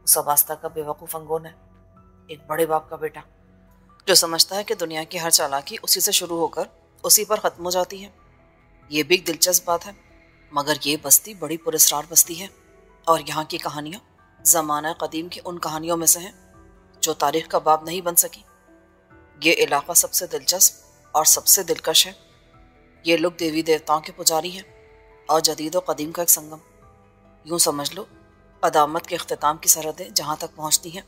Speaker 1: सबास्ता का बेवकूफ़ अंगोन है, एक बड़े बाप का बेटा जो समझता है कि दुनिया की हर चालाकी उसी से शुरू होकर उसी पर ख़त्म हो जाती है। ये भी एक दिलचस्प बात है, मगर ये बस्ती बड़ी पुरस्कार बस्ती है और यहाँ की कहानियाँ ज़माना कदीम की उन कहानियों में से हैं जो तारीख का बाब नहीं बन सकी। ये इलाका सबसे दिलचस्प और सबसे दिलकश है। ये लोग देवी देवताओं के पुजारी हैं और जदीद व कदीम का एक संगम। यूँ समझ लो, क़दामत के अख्तिताम की सरहदें जहाँ तक पहुँचती हैं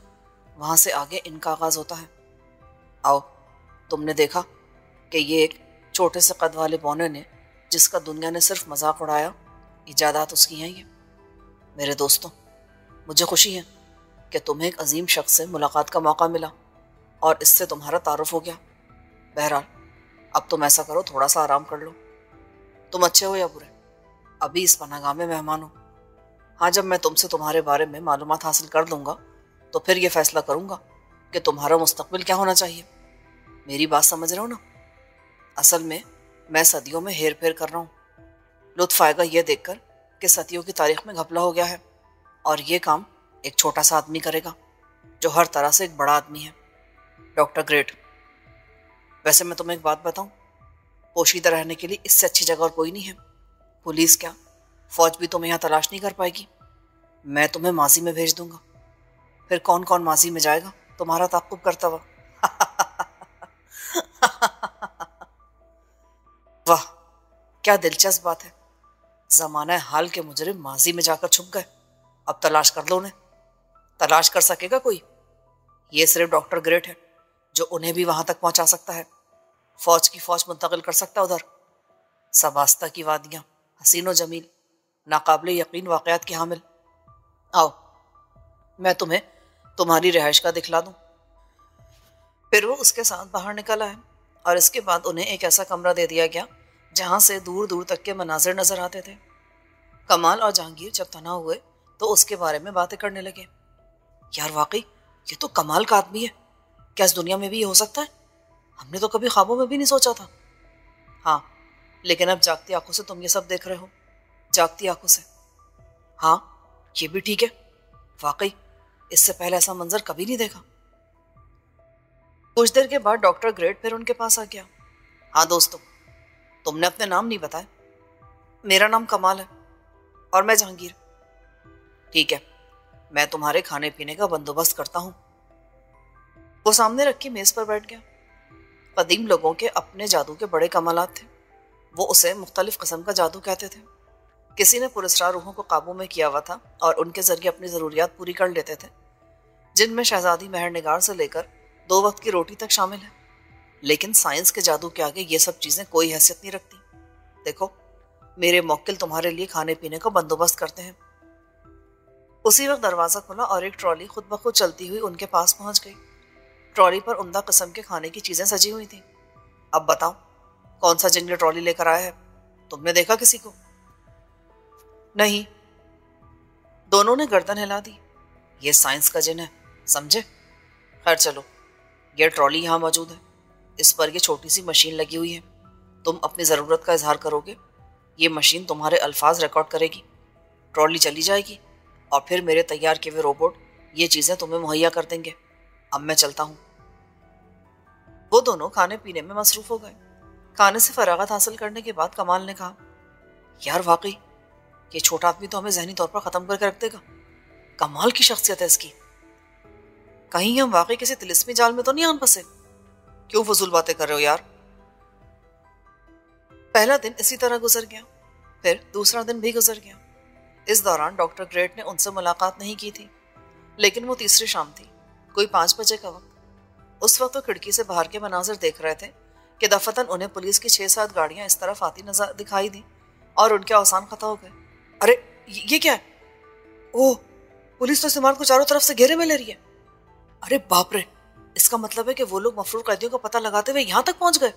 Speaker 1: वहाँ से आगे इनका आगाज़ होता है। आओ, तुमने देखा कि ये एक छोटे से कद वाले बौने ने, जिसका दुनिया ने सिर्फ मजाक उड़ाया, इजादात उसकी हैं। ये मेरे दोस्तों, मुझे खुशी है कि तुम्हें एक अजीम शख्स से मुलाकात का मौका मिला और इससे तुम्हारा तारुफ हो गया। बहरहाल, अब तुम ऐसा करो, थोड़ा सा आराम कर लो। तुम अच्छे हो या बुरे, अभी इस पनाहगाह में मेहमान हो। हाँ, जब मैं तुमसे तुम्हारे बारे में मालूमात हासिल कर लूँगा तो फिर ये फैसला करूँगा कि तुम्हारा मुस्तकबिल क्या होना चाहिए। मेरी बात समझ रहे हो ना? असल में मैं सदियों में हेर फेर कर रहा हूँ। लुत्फ आएगा ये देखकर कि सदियों की तारीख में घपला हो गया है और ये काम एक छोटा सा आदमी करेगा जो हर तरह से एक बड़ा आदमी है, डॉक्टर ग्रेट। वैसे मैं तुम्हें एक बात बताऊं, पोशीदा रहने के लिए इससे अच्छी जगह और कोई नहीं है। पुलिस क्या, फौज भी तुम्हें यहाँ तलाश नहीं कर पाएगी। मैं तुम्हें माजी में भेज दूंगा। फिर कौन कौन माजी में जाएगा तुम्हारा ताक़ुब करता हुआ? वाह, क्या दिलचस्प बात है। ज़माना हाल के मुजरिम माजी में जाकर छुप गए। अब तलाश कर लो उन्हें। तलाश कर सकेगा कोई? ये सिर्फ डॉक्टर ग्रेट है जो उन्हें भी वहां तक पहुंचा सकता है। फौज की फौज मुंतकिल कर सकता है उधर। सबास्ता की वादियाँ हसीन व जमील, नाकाबिले यकीन वाक़यात की हामिल। आओ, मैं तुम्हें तुम्हारी रिहाइश का दिखला दूं। फिर वो उसके साथ बाहर निकल आए और इसके बाद उन्हें एक ऐसा कमरा दे दिया गया जहां से दूर दूर तक के मनाजिर नजर आते थे। कमाल और जहांगीर जब तना हुए तो उसके बारे में बातें करने लगे। यार वाकई ये तो कमाल का आदमी है, क्या इस दुनिया में भी ये हो सकता है? हमने तो कभी ख्वाबों में भी नहीं सोचा था। हाँ, लेकिन अब जागती आंखों से तुम ये सब देख रहे हो, जागती आंखों से। हाँ, ये भी ठीक है, वाकई इससे पहले ऐसा मंजर कभी नहीं देखा। कुछ देर के बाद डॉक्टर ग्रेट फिर उनके पास आ गया। हाँ दोस्तों, तुमने अपने नाम नहीं बताए। मेरा नाम कमाल है और मैं जहांगीर। ठीक है, मैं तुम्हारे खाने पीने का बंदोबस्त करता हूँ। वो सामने रखी मेज पर बैठ गया। कदीम लोगों के अपने जादू के बड़े कमालात थे। वो उसे मुख्तलिफ किस्म का जादू कहते थे। किसी ने पुरस्कार रूहों को काबू में किया हुआ था और उनके जरिए अपनी ज़रूरियात पूरी कर लेते थे, जिनमें शहजादी मेहरनिगार से लेकर 2 वक्त की रोटी तक शामिल है। लेकिन साइंस के जादू के आगे ये सब चीज़ें कोई हैसियत नहीं रखती। देखो, मेरे मौक्किल तुम्हारे लिए खाने पीने का बंदोबस्त करते हैं। उसी वक्त दरवाज़ा खुला और एक ट्रॉली खुद ब खुद चलती हुई उनके पास पहुंच गई। ट्रॉली पर उम्दा किस्म के खाने की चीज़ें सजी हुई थी। अब बताओ, कौन सा जिन ये ट्रॉली लेकर आया है? तुमने देखा किसी को? नहीं। दोनों ने गर्दन हिला दी। ये साइंस का जिन है, समझे? खैर चलो, ये ट्रॉली यहाँ मौजूद है। इस पर ये छोटी सी मशीन लगी हुई है। तुम अपनी ज़रूरत का इजहार करोगे, ये मशीन तुम्हारे अल्फाज रिकॉर्ड करेगी। ट्रॉली चली जाएगी और फिर मेरे तैयार किए हुए रोबोट ये चीज़ें तुम्हें मुहैया कर देंगे। अब मैं चलता हूँ। वो दोनों खाने पीने में मसरूफ हो गए। खाने से फरागत हासिल करने के बाद कमाल ने कहा, यार वाकई ये छोटा आदमी तो हमें जहनी तौर पर ख़त्म करके रख देगा। कमाल की शख्सियत है इसकी। कहीं हम वाकई किसी तिलिस्मी जाल में तो नहीं आन फंसे? क्यों फजूल बातें कर रहे हो यार? पहला दिन इसी तरह गुजर गया, फिर दूसरा दिन भी गुजर गया। इस दौरान डॉक्टर ग्रेट ने उनसे मुलाकात नहीं की थी, लेकिन वो तीसरी शाम थी, कोई 5 बजे का वक्त। उस वक्त वो खिड़की से बाहर के मनाजिर देख रहे थे कि दफतन उन्हें पुलिस की 6-7 गाड़ियां इस तरफ आती नजर दिखाई दी और उनके अवसान खता हो गए। अरे ये क्या है? ओह, पुलिस तो इस इमारत को चारों तरफ से घेरे में ले रही है। अरे बाप रे, इसका मतलब है कि वो लोग मफरूर कैदियों का पता लगाते हुए यहाँ तक पहुंच गए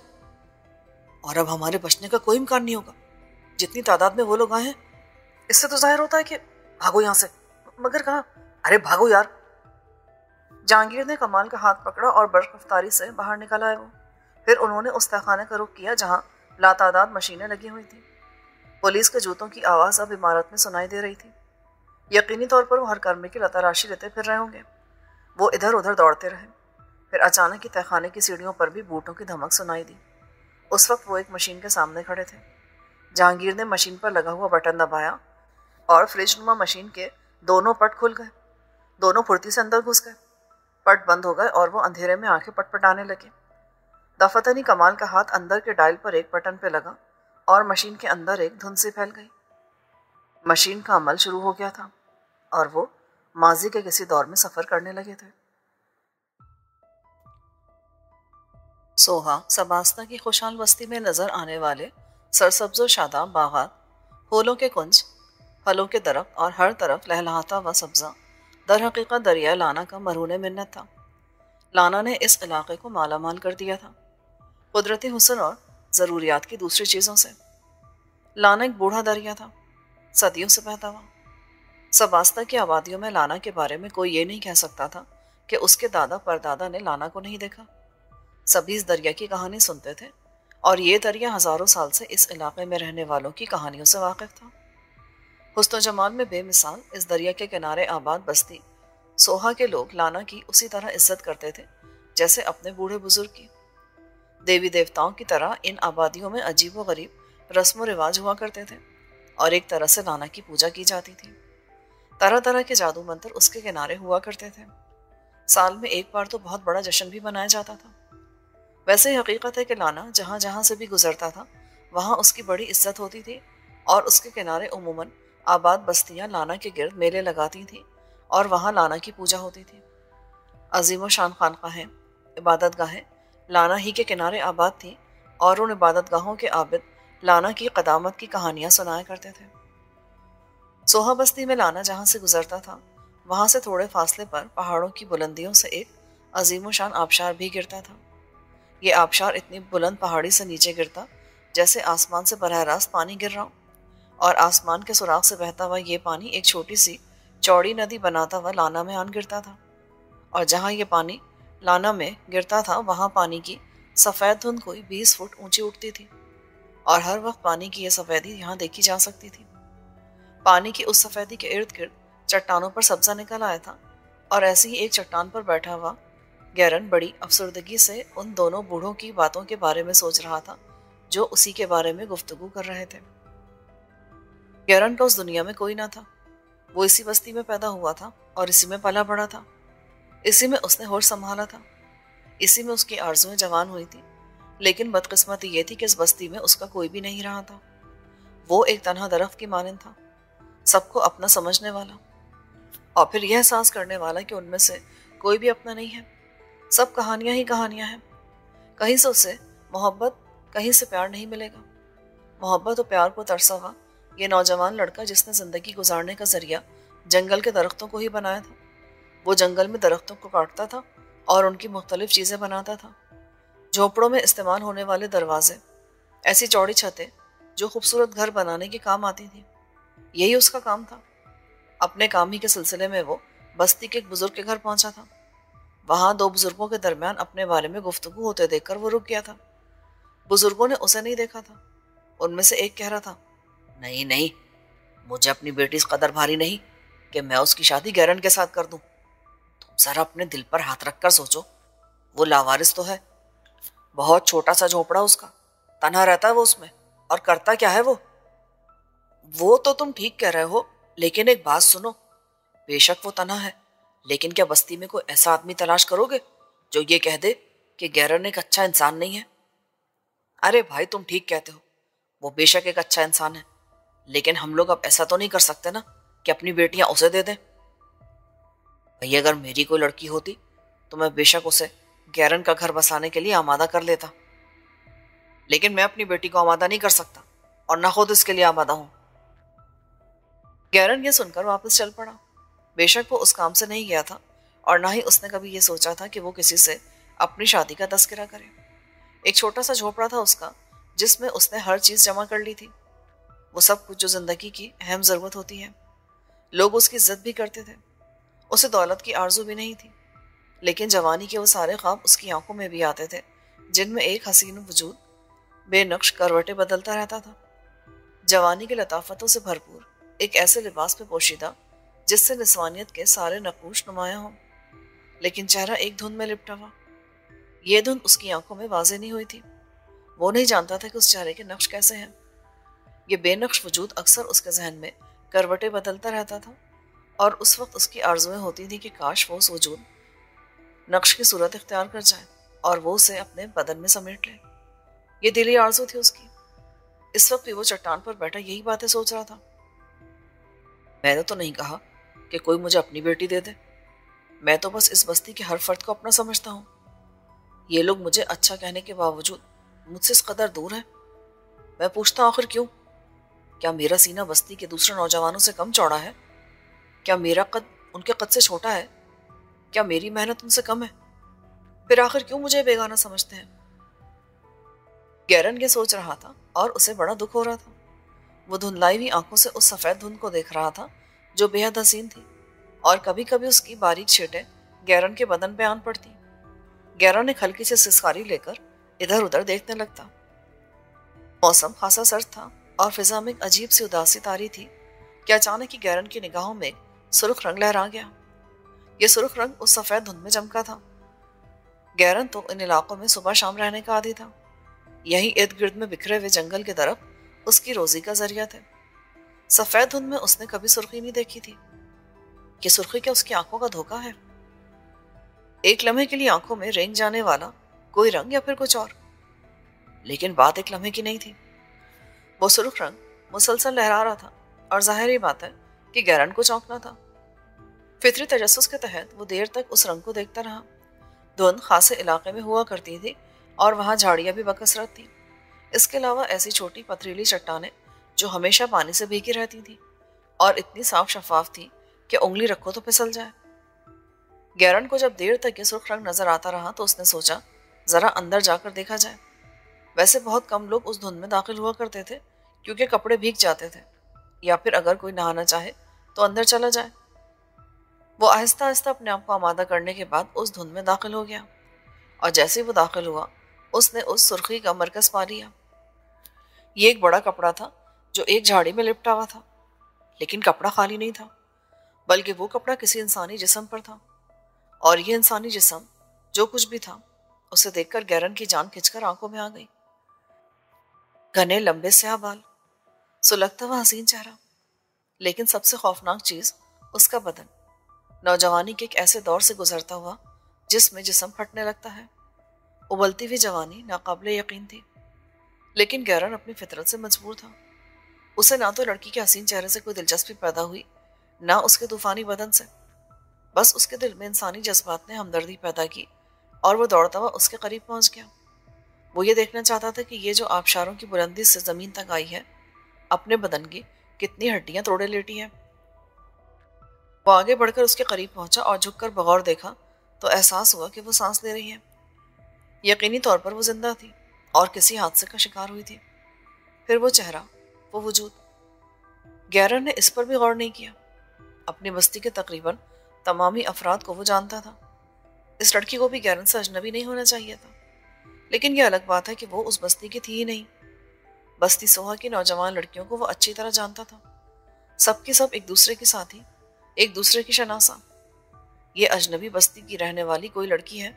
Speaker 1: और अब हमारे बचने का कोई इम्कान नहीं होगा। जितनी तादाद में वो लोग आए हैं, इससे तो जाहिर होता है कि भागो यहाँ से। मगर कहाँ? अरे भागो यार। जहांगीर ने कमाल का हाथ पकड़ा और बर्फ रफ्तारी से बाहर निकल आए वो। फिर उन्होंने उस तहखाने का रुख किया जहां लातादाद मशीनें लगी हुई थी। पुलिस के जूतों की आवाज़ अब इमारत में सुनाई दे रही थी। यकीनी तौर पर वो हर कर्मी की लताराशी लेते फिर रहे होंगे। वो इधर उधर दौड़ते रहे। फिर अचानक ही तहखाने की सीढ़ियों पर भी बूटों की धमक सुनाई दी। उस वक्त वो एक मशीन के सामने खड़े थे। जहांगीर ने मशीन पर लगा हुआ बटन दबाया और फ्रिजनुमा मशीन के दोनों पट खुल गए। दोनों फुर्ती से अंदर घुस गए। पट बंद हो गए और वो अंधेरे में आंखें पटपटाने लगे। दफतनी कमाल का हाथ अंदर के डायल पर एक बटन पे लगा और मशीन के अंदर एक धुंध सी फैल गई। मशीन का अमल शुरू हो गया था और वो माजी के किसी दौर में सफर करने लगे थे। सोहा सबास्ता की खुशहाल बस्ती में नजर आने वाले सरसब्ज़ो शादाब बागात, फूलों के कुंज, फलों के दरख्त और हर तरफ लहलहाता व सब्जा दर हकीकत दरिया लाना का मरहून मिन्नत था। लाना ने इस इलाके को माला माल कर दिया था, कुदरती हुस्न और ज़रूरियात की दूसरी चीज़ों से। लाना एक बूढ़ा दरिया था, सदियों से बहता हुआ। सबास्ता की आबादियों में लाना के बारे में कोई ये नहीं कह सकता था कि उसके दादा परदादा ने लाना को नहीं देखा। सभी इस दरिया की कहानी सुनते थे और ये दरिया हज़ारों साल से इस इलाके में रहने वालों की कहानियों से वाकिफ था। हुस्न जमाल में बेमिसाल इस दरिया के किनारे आबाद बस्ती सोहा के लोग लाना की उसी तरह इज्जत करते थे जैसे अपने बूढ़े बुजुर्ग की। देवी देवताओं की तरह इन आबादियों में अजीब व गरीब रस्म व रिवाज हुआ करते थे और एक तरह से लाना की पूजा की जाती थी। तरह तरह के जादू मंत्र उसके किनारे हुआ करते थे। साल में एक बार तो बहुत बड़ा जश्न भी मनाया जाता था। वैसे ही हकीकत है कि लाना जहाँ जहाँ से भी गुजरता था वहाँ उसकी बड़ी इज्जत होती थी और उसके किनारे उमूमन आबाद बस्तियाँ लाना के गिर्द मेले लगाती थीं और वहाँ लाना की पूजा होती थी। अजीम व शान खानकाहें, इबादत गाहें लाना ही के किनारे आबाद थीं और उन इबादत गाहों के आबिद लाना की क़दामत की कहानियाँ सुनाया करते थे। सोहा बस्ती में लाना जहाँ से गुजरता था वहाँ से थोड़े फासले पर पहाड़ों की बुलंदियों से एक अजीम व शान आबशार भी गिरता था। ये आबशार इतनी बुलंद पहाड़ी से नीचे गिरता जैसे आसमान से बरह रास्त पानी गिर रहा हो, और आसमान के सुराख से बहता हुआ ये पानी एक छोटी सी चौड़ी नदी बनाता हुआ लाना में आन गिरता था। और जहाँ ये पानी लाना में गिरता था वहाँ पानी की सफ़ेद धुंध कोई 20 फुट ऊंची उठती थी और हर वक्त पानी की यह सफ़ेदी यहाँ देखी जा सकती थी। पानी की उस सफ़ेदी के इर्द गिर्द चट्टानों पर सब्जा निकल आया था और ऐसी ही एक चट्टान पर बैठा हुआ गैरन बड़ी अफसरदगी से उन दोनों बूढ़ों की बातों के बारे में सोच रहा था जो उसी के बारे में गुफ्तगू कर रहे थे। गैरन का उस दुनिया में कोई ना था। वो इसी बस्ती में पैदा हुआ था और इसी में पला बड़ा था। इसी में उसने होश संभाला था। इसी में उसकी आरज़ुएं जवान हुई थी। लेकिन बदकिस्मती ये थी कि इस बस्ती में उसका कोई भी नहीं रहा था। वो एक तन्हा दरख्त की मानंद था, सबको अपना समझने वाला और फिर यह एहसास करने वाला कि उनमें से कोई भी अपना नहीं है। सब कहानियां ही कहानियां हैं। कहीं से उसे मोहब्बत, कहीं से प्यार नहीं मिलेगा। मोहब्बत और प्यार को तरसा हुआ ये नौजवान लड़का जिसने ज़िंदगी गुजारने का जरिया जंगल के दरख्तों को ही बनाया था, वो जंगल में दरख्तों को काटता था और उनकी मुख्तलिफ चीज़ें बनाता था। झोपड़ों में इस्तेमाल होने वाले दरवाजे, ऐसी चौड़ी छतें जो खूबसूरत घर बनाने के काम आती थी, यही उसका काम था। अपने काम ही के सिलसिले में वो बस्ती के एक बुजुर्ग के घर पहुंचा था। वहां दो बुजुर्गों के दरमियान अपने बारे में गुफ्तगू होते देखकर वो रुक गया था। बुजुर्गों ने उसे नहीं देखा था। उनमें से एक कह रहा था, नहीं नहीं, मुझे अपनी बेटी इस कदर भारी नहीं कि मैं उसकी शादी गैरन के साथ कर दूं। तुम जरा अपने दिल पर हाथ रखकर सोचो, वो लावारिस तो है, बहुत छोटा सा झोपड़ा उसका, तन्हा रहता है वो उसमें, और करता क्या है वो तो तुम ठीक कह रहे हो, लेकिन एक बात सुनो, बेशक वो तन्हा है, लेकिन क्या बस्ती में कोई ऐसा आदमी तलाश करोगे जो ये कह दे कि गैरन एक अच्छा इंसान नहीं है? अरे भाई, तुम ठीक कहते हो, वो बेशक एक अच्छा इंसान है, लेकिन हम लोग अब ऐसा तो नहीं कर सकते ना कि अपनी बेटियां उसे दे दें। भाई, अगर मेरी कोई लड़की होती तो मैं बेशक उसे गैरन का घर बसाने के लिए आमादा कर लेता, लेकिन मैं अपनी बेटी को आमादा नहीं कर सकता और ना खुद इसके लिए आमादा हूं। गैरन ये सुनकर वापस चल पड़ा। बेशक वो उस काम से नहीं गया था और ना ही उसने कभी ये सोचा था कि वो किसी से अपनी शादी का तस्करा करे। एक छोटा सा झोपड़ा था उसका, जिसमें उसने हर चीज़ जमा कर ली थी, वो सब कुछ जो ज़िंदगी की अहम ज़रूरत होती है। लोग उसकी इज्जत भी करते थे। उसे दौलत की आरजू भी नहीं थी, लेकिन जवानी के वो सारे ख्वाब उसकी आंखों में भी आते थे, जिनमें एक हसीन वजूद बेनक्श करवटें बदलता रहता था। जवानी की लताफतों से भरपूर एक ऐसे लिबास में पोशीदा जिससे निस्वानियत के सारे नकूश नुमाया हों, लेकिन चेहरा एक धुंध में लिपटा हुआ। ये धुंध उसकी आंखों में वाजे नहीं हुई थी। वो नहीं जानता था कि उस चेहरे के नक्श कैसे हैं। ये बेनक्श वजूद अक्सर उसके जहन में करवटें बदलता रहता था, और उस वक्त उसकी आरजुएं होती थी कि काश वो उस वजूद नक्श की सूरत इख्तियार कर जाए और वो उसे अपने बदन में समेट ले। ये दिली आरजू थी उसकी। इस वक्त भी वो चट्टान पर बैठा यही बातें सोच रहा था। मैंने तो नहीं कहा कि कोई मुझे अपनी बेटी दे दे। मैं तो बस इस बस्ती के हर फर्द को अपना समझता हूँ। ये लोग मुझे अच्छा कहने के बावजूद मुझसे इस कदर दूर है। मैं पूछता हूँ आखिर क्यों? क्या मेरा सीना बस्ती के दूसरे नौजवानों से कम चौड़ा है? क्या मेरा कद उनके कद से छोटा है? क्या मेरी मेहनत उनसे कम है? फिर आखिर क्यों मुझे बेगाना समझते हैं? गैरन ये सोच रहा था और उसे बड़ा दुख हो रहा था। वो धुंधलाई हुई आंखों से उस सफेद धुंध को देख रहा था जो बेहद हसीन थी, और कभी कभी उसकी बारीक छींटें गैरन के बदन पे आन पड़ती। गैरन एक हल्की सी सिसकारी लेकर इधर उधर देखने लगता। मौसम खासा सर्द था और फिजा में एक अजीब सी उदासी तारी थी कि अचानक ही गैरन की निगाहों में एक सुर्ख रंग लहरा गया। ये सुर्ख रंग उस सफेद धुंध में चमका था। गैरन तो इन इलाकों में सुबह शाम रहने का आदी था। यही इर्द गिर्द में बिखरे हुए जंगल के दरख्त उसकी रोजी का जरिया थे। सफेद धुंध में उसने कभी सुर्खी नहीं देखी थी। ये सुर्खी क्या उसकी आंखों का धोखा है? एक लम्हे के लिए आंखों में रेंग जाने वाला कोई रंग या फिर कुछ और। लेकिन बात एक लम्हे की नहीं थी। वो सुर्ख रंग मुसलसल लहरा रहा था, और जाहिर बात है कि गैरन को चौंकना था। फितरी तजस्सुस के तहत वो देर तक उस रंग को देखता रहा। धुंध खासे इलाके में हुआ करती थी और वहां झाड़ियां भी बकसरत थी। इसके अलावा ऐसी छोटी पथरीली चट्टानें जो हमेशा पानी से भीगी रहती थी और इतनी साफ शफाफ थी कि उंगली रखो तो फिसल जाए। गैरन को जब देर तक ये सुर्ख रंग नजर आता रहा तो उसने सोचा जरा अंदर जाकर देखा जाए। वैसे बहुत कम लोग उस धुंध में दाखिल हुआ करते थे क्योंकि कपड़े भीग जाते थे, या फिर अगर कोई नहाना चाहे तो अंदर चला जाए। वो आहिस्ता आहिस्ता अपने आप को आमादा करने के बाद उस धुंध में दाखिल हो गया, और जैसे ही वो दाखिल हुआ उसने उस सुर्खी का मरकज पा लिया। ये एक बड़ा कपड़ा था जो एक झाड़ी में लिपटा हुआ था, लेकिन कपड़ा खाली नहीं था, बल्कि वो कपड़ा किसी इंसानी जिस्म पर था। और ये इंसानी जिस्म जो कुछ भी था उसे देखकर गैरन की जान खिंचकर आंखों में आ गई। घने लंबे स्याह बाल, सुलगता हुआ हसीन चेहरा, लेकिन सबसे खौफनाक चीज उसका बदन, नौजवानी के एक ऐसे दौर से गुजरता हुआ जिसमें जिस्म फटने लगता है। उबलती हुई जवानी नाकाबिले यकीन थी, लेकिन गैरन अपनी फितरत से मजबूर था। उसे ना तो लड़की के हसीन चेहरे से कोई दिलचस्पी पैदा हुई, ना उसके तूफानी बदन से। बस उसके दिल में इंसानी जज्बात ने हमदर्दी पैदा की और वो दौड़ता हुआ उसके करीब पहुंच गया। वो ये देखना चाहता था कि ये जो आबशारों की बुलंदी से जमीन तक आई है, अपने बदन की कितनी हड्डियां तोड़े लेटी है। वो आगे बढ़कर उसके करीब पहुंचा और झुककर बगौर देखा तो एहसास हुआ कि वो सांस ले रही है। यकीनी तौर पर वो जिंदा थी और किसी हादसे का शिकार हुई थी। फिर वो चेहरा, वो वजूद। गैरन ने इस पर भी गौर नहीं किया। अपनी बस्ती के तकरीबन तमामी अफराद को वो जानता था। इस लड़की को भी गैरन से अजनबी नहीं होना चाहिए था, लेकिन यह अलग बात है कि वो उस बस्ती की थी ही नहीं। बस्ती सोहा की नौजवान लड़कियों को वो अच्छी तरह जानता था। सबकी सब एक दूसरे की साथी, एक दूसरे की शनासा। ये अजनबी बस्ती की रहने वाली कोई लड़की है,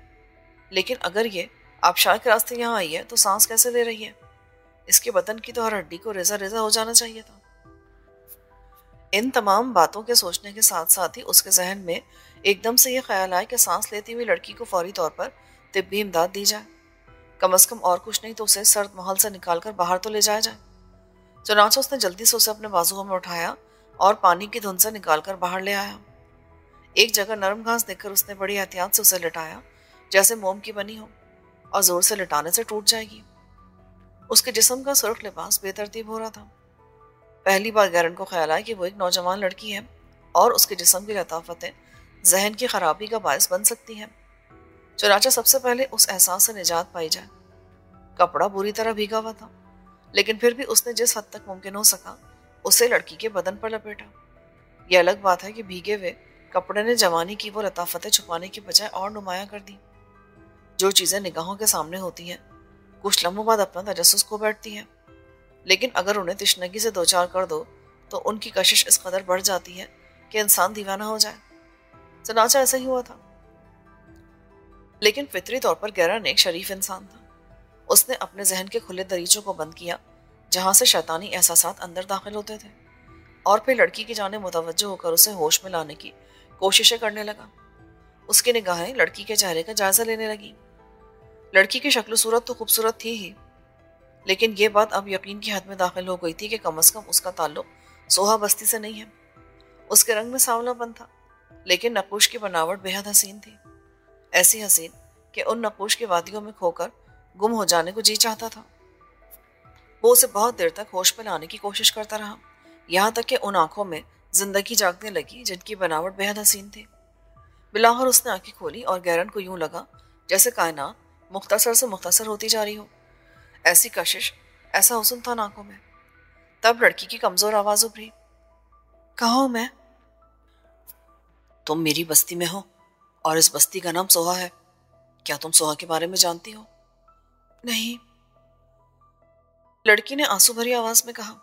Speaker 1: लेकिन अगर ये आबशार के रास्ते यहाँ आई है तो सांस कैसे ले रही है? इसके बदन की तो हर हड्डी को रेजा रेजा हो जाना चाहिए था। इन तमाम बातों के सोचने के साथ साथ ही उसके जहन में एकदम से यह ख्याल आया कि सांस लेती हुई लड़की को फौरी तौर पर तिब्बी इमदाद दी जाए। कम अज कम और कुछ नहीं तो उसे सर्द माहौल से निकालकर बाहर तो ले जाया जाए। चुनांचे उसने जल्दी से उसे अपने बाजुओं में उठाया और पानी की धुंध से निकालकर बाहर ले आया। एक जगह नरम घास देखकर उसने बड़ी एहतियात से उसे लिटाया, जैसे मोम की बनी हो, और जोर से लिटाने से टूट जाएगी। उसके जिस्म का सुर्ख लिबास बेतरतीब हो रहा था। पहली बार गैरन को ख्याल आया कि वो एक नौजवान लड़की है और उसके जिस्म की लताफतें जहन की खराबी का बायस बन सकती हैं। चुनांचे सबसे पहले उस एहसास से निजात पाई जाए। कपड़ा बुरी तरह भीगा हुआ था, लेकिन फिर भी उसने जिस हद तक मुमकिन हो सका उसे लड़की के बदन पर लपेटा। ये अलग बात है कि भीगे हुए कपड़े ने जवानी की वो लताफतें छुपाने की बजाय और नुमाया कर दी। जो चीज़ें निगाहों के सामने होती हैं कुछ लम्हों बाद अपना तजस्सुस खो बैठती हैं, लेकिन अगर उन्हें तिश्नगी से दो चार कर दो तो उनकी कशिश इस कदर बढ़ जाती है कि इंसान दीवाना हो जाए। चनाचा ऐसा ही हुआ था। लेकिन फितरी तौर पर गैरन एक शरीफ इंसान था। उसने अपने जहन के खुले दरीचों को बंद किया जहां से शैतानी एहसासात अंदर दाखिल होते थे, और फिर लड़की की जाने मुतवज्जो होकर उसे होश में लाने की कोशिशें करने लगा। उसकी निगाहें लड़की के चेहरे का जायजा लेने लगी। लड़की की शक्ल सूरत तो खूबसूरत थी ही, लेकिन यह बात अब यकीन की हद में दाखिल हो गई थी कि कम अज कम उसका ताल्लुक सोहा बस्ती से नहीं है। उसके रंग में सांवलापन था, लेकिन नक्कुश की बनावट बेहद हसीन थी। ऐसी हसीन कि उन नक्कुश की वादियों में खोकर गुम हो जाने को जी चाहता था। वो उसे बहुत देर तक होश में लाने की कोशिश करता रहा, यहाँ तक कि उन आंखों में जिंदगी जागने लगी जिनकी बनावट बेहद हसीन थी। बिलाखिर उसने आंखें खोली और गैरन को यूं लगा जैसे कायनात मुख्तसर से मुख्तसर होती जा रही हो। ऐसी कशिश, ऐसा हुस्न था आंखों में। तब लड़की की कमजोर आवाज उभरी, कहाँ हूं मैं? तुम मेरी बस्ती में हो और इस बस्ती का नाम सोहा है। क्या तुम सोहा के बारे में जानती हो? नहीं, लड़की ने आंसू भरी आवाज में कहा।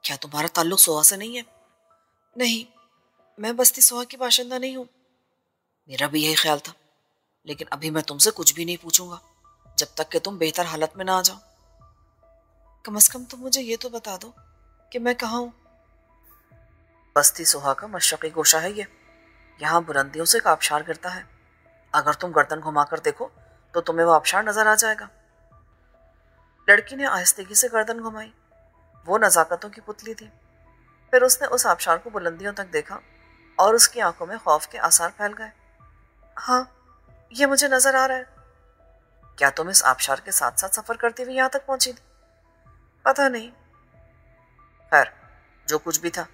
Speaker 1: क्या तुम्हारा ताल्लुक सोहा से नहीं है? नहीं, मैं बस्ती सोहा की बाशिंदा नहीं हूं। मेरा भी यही ख्याल था, लेकिन अभी मैं तुमसे कुछ भी नहीं पूछूंगा जब तक कि तुम बेहतर हालत में ना आ जाओ। कम से कम तुम मुझे ये तो बता दो कि मैं कहाँ हूं। बस्ती सोहा का मशरकी गोशा है ये। यहाँ बुलंदियों से एक आबशार गिरता है। अगर तुम गर्दन घुमाकर देखो तो तुम्हें वो आबशार नजर आ जाएगा। लड़की ने आहिस्तगी से गर्दन घुमाई। वो नजाकतों की पुतली थी। फिर उसने उस आबशार को बुलंदियों तक देखा और उसकी आंखों में खौफ के आसार फैल गए। हाँ, ये मुझे नजर आ रहा है। क्या तुम इस आबशार के साथ साथ सफर करती हुई यहाँ तक पहुंची थी? पता नहीं। खैर, जो कुछ भी था,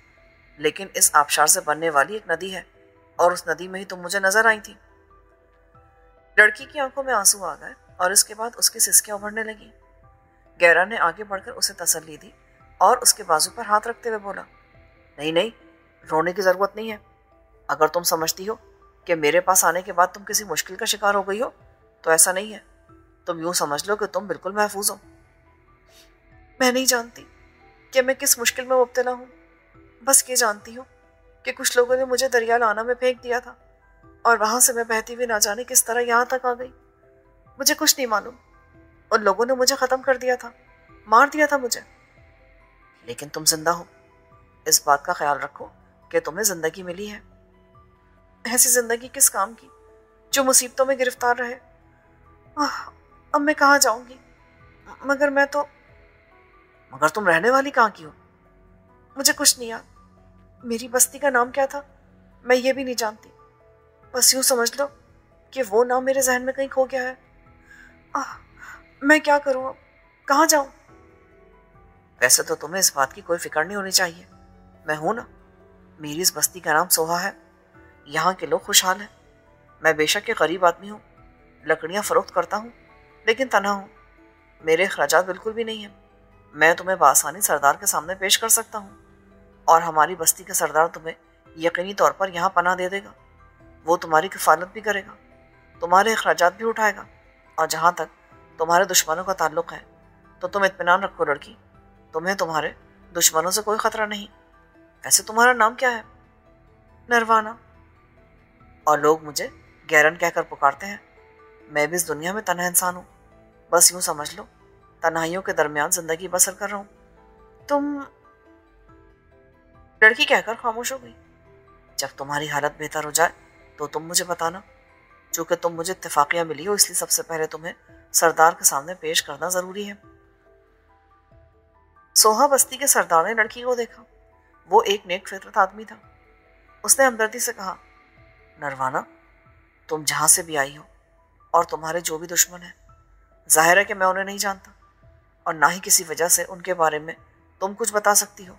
Speaker 1: लेकिन इस आबशार से बनने वाली एक नदी है और उस नदी में ही तुम मुझे नजर आई थी। लड़की की आंखों में आंसू आ गए और इसके बाद उसकी सिसकियां उभरने लगी। गैरा ने आगे बढ़कर उसे तसल्ली दी और उसके बाजू पर हाथ रखते हुए बोला, नहीं नहीं, रोने की जरूरत नहीं है। अगर तुम समझती हो कि मेरे पास आने के बाद तुम किसी मुश्किल का शिकार हो गई हो तो ऐसा नहीं है। तुम यूं समझ लो कि तुम बिल्कुल महफूज हो। मैं नहीं जानती कि मैं किस मुश्किल में मुब्तला हूँ। बस ये जानती हूँ कि कुछ लोगों ने मुझे दरिया लाना में फेंक दिया था और वहां से मैं बहती हुई ना जाने किस तरह यहाँ तक आ गई। मुझे कुछ नहीं मालूम। उन लोगों ने मुझे खत्म कर दिया था, मार दिया था मुझे। लेकिन तुम जिंदा हो, इस बात का ख्याल रखो कि तुम्हें जिंदगी मिली है। ऐसी जिंदगी किस काम की जो मुसीबतों में गिरफ्तार रहे। अब मैं कहाँ जाऊंगी? मगर तुम रहने वाली कहाँ की हो? मुझे कुछ नहीं याद। मेरी बस्ती का नाम क्या था मैं ये भी नहीं जानती। बस यूं समझ लो कि वो नाम मेरे जहन में कहीं खो गया है। मैं क्या करूं अब? कहाँ जाऊं? वैसे तो तुम्हें इस बात की कोई फिक्र नहीं होनी चाहिए। मैं हूं ना। मेरी इस बस्ती का नाम सोहा है। यहाँ के लोग खुशहाल हैं। मैं बेशक एक गरीब आदमी हूँ, लकड़ियाँ फरोख्त करता हूँ, लेकिन तन्हा हूँ। मेरे अखराजात बिल्कुल भी नहीं है। मैं तुम्हें बआसानी सरदार के सामने पेश कर सकता हूँ और हमारी बस्ती का सरदार तुम्हें यकीनी तौर पर यहाँ पनाह दे देगा। वो तुम्हारी किफालत भी करेगा, तुम्हारे अखराजात भी उठाएगा। और जहाँ तक तुम्हारे दुश्मनों का ताल्लुक है तो तुम इत्मीनान रखो लड़की, तुम्हें तुम्हारे दुश्मनों से कोई खतरा नहीं। वैसे तुम्हारा नाम क्या है? नरवाना। और लोग मुझे गैरन कहकर पुकारते हैं। मैं भी इस दुनिया में तन्हा इंसान हूँ। बस यूं समझ लो, तन्हाइयों के दरमियान जिंदगी बसर कर रहा हूँ। तुम? लड़की कहकर खामोश हो गई। जब तुम्हारी हालत बेहतर हो जाए तो तुम मुझे बताना। चूंकि तुम मुझे इत्तेफाकिया मिली हो, इसलिए सबसे पहले तुम्हें सरदार के सामने पेश करना जरूरी है। सोहा बस्ती के सरदार ने लड़की को देखा। वो एक नेक फितरत आदमी था। उसने हमदर्दी से कहा, नरवाना, तुम जहां से भी आई हो और तुम्हारे जो भी दुश्मन हैं, जाहिर है कि मैं उन्हें नहीं जानता और ना ही किसी वजह से उनके बारे में तुम कुछ बता सकती हो।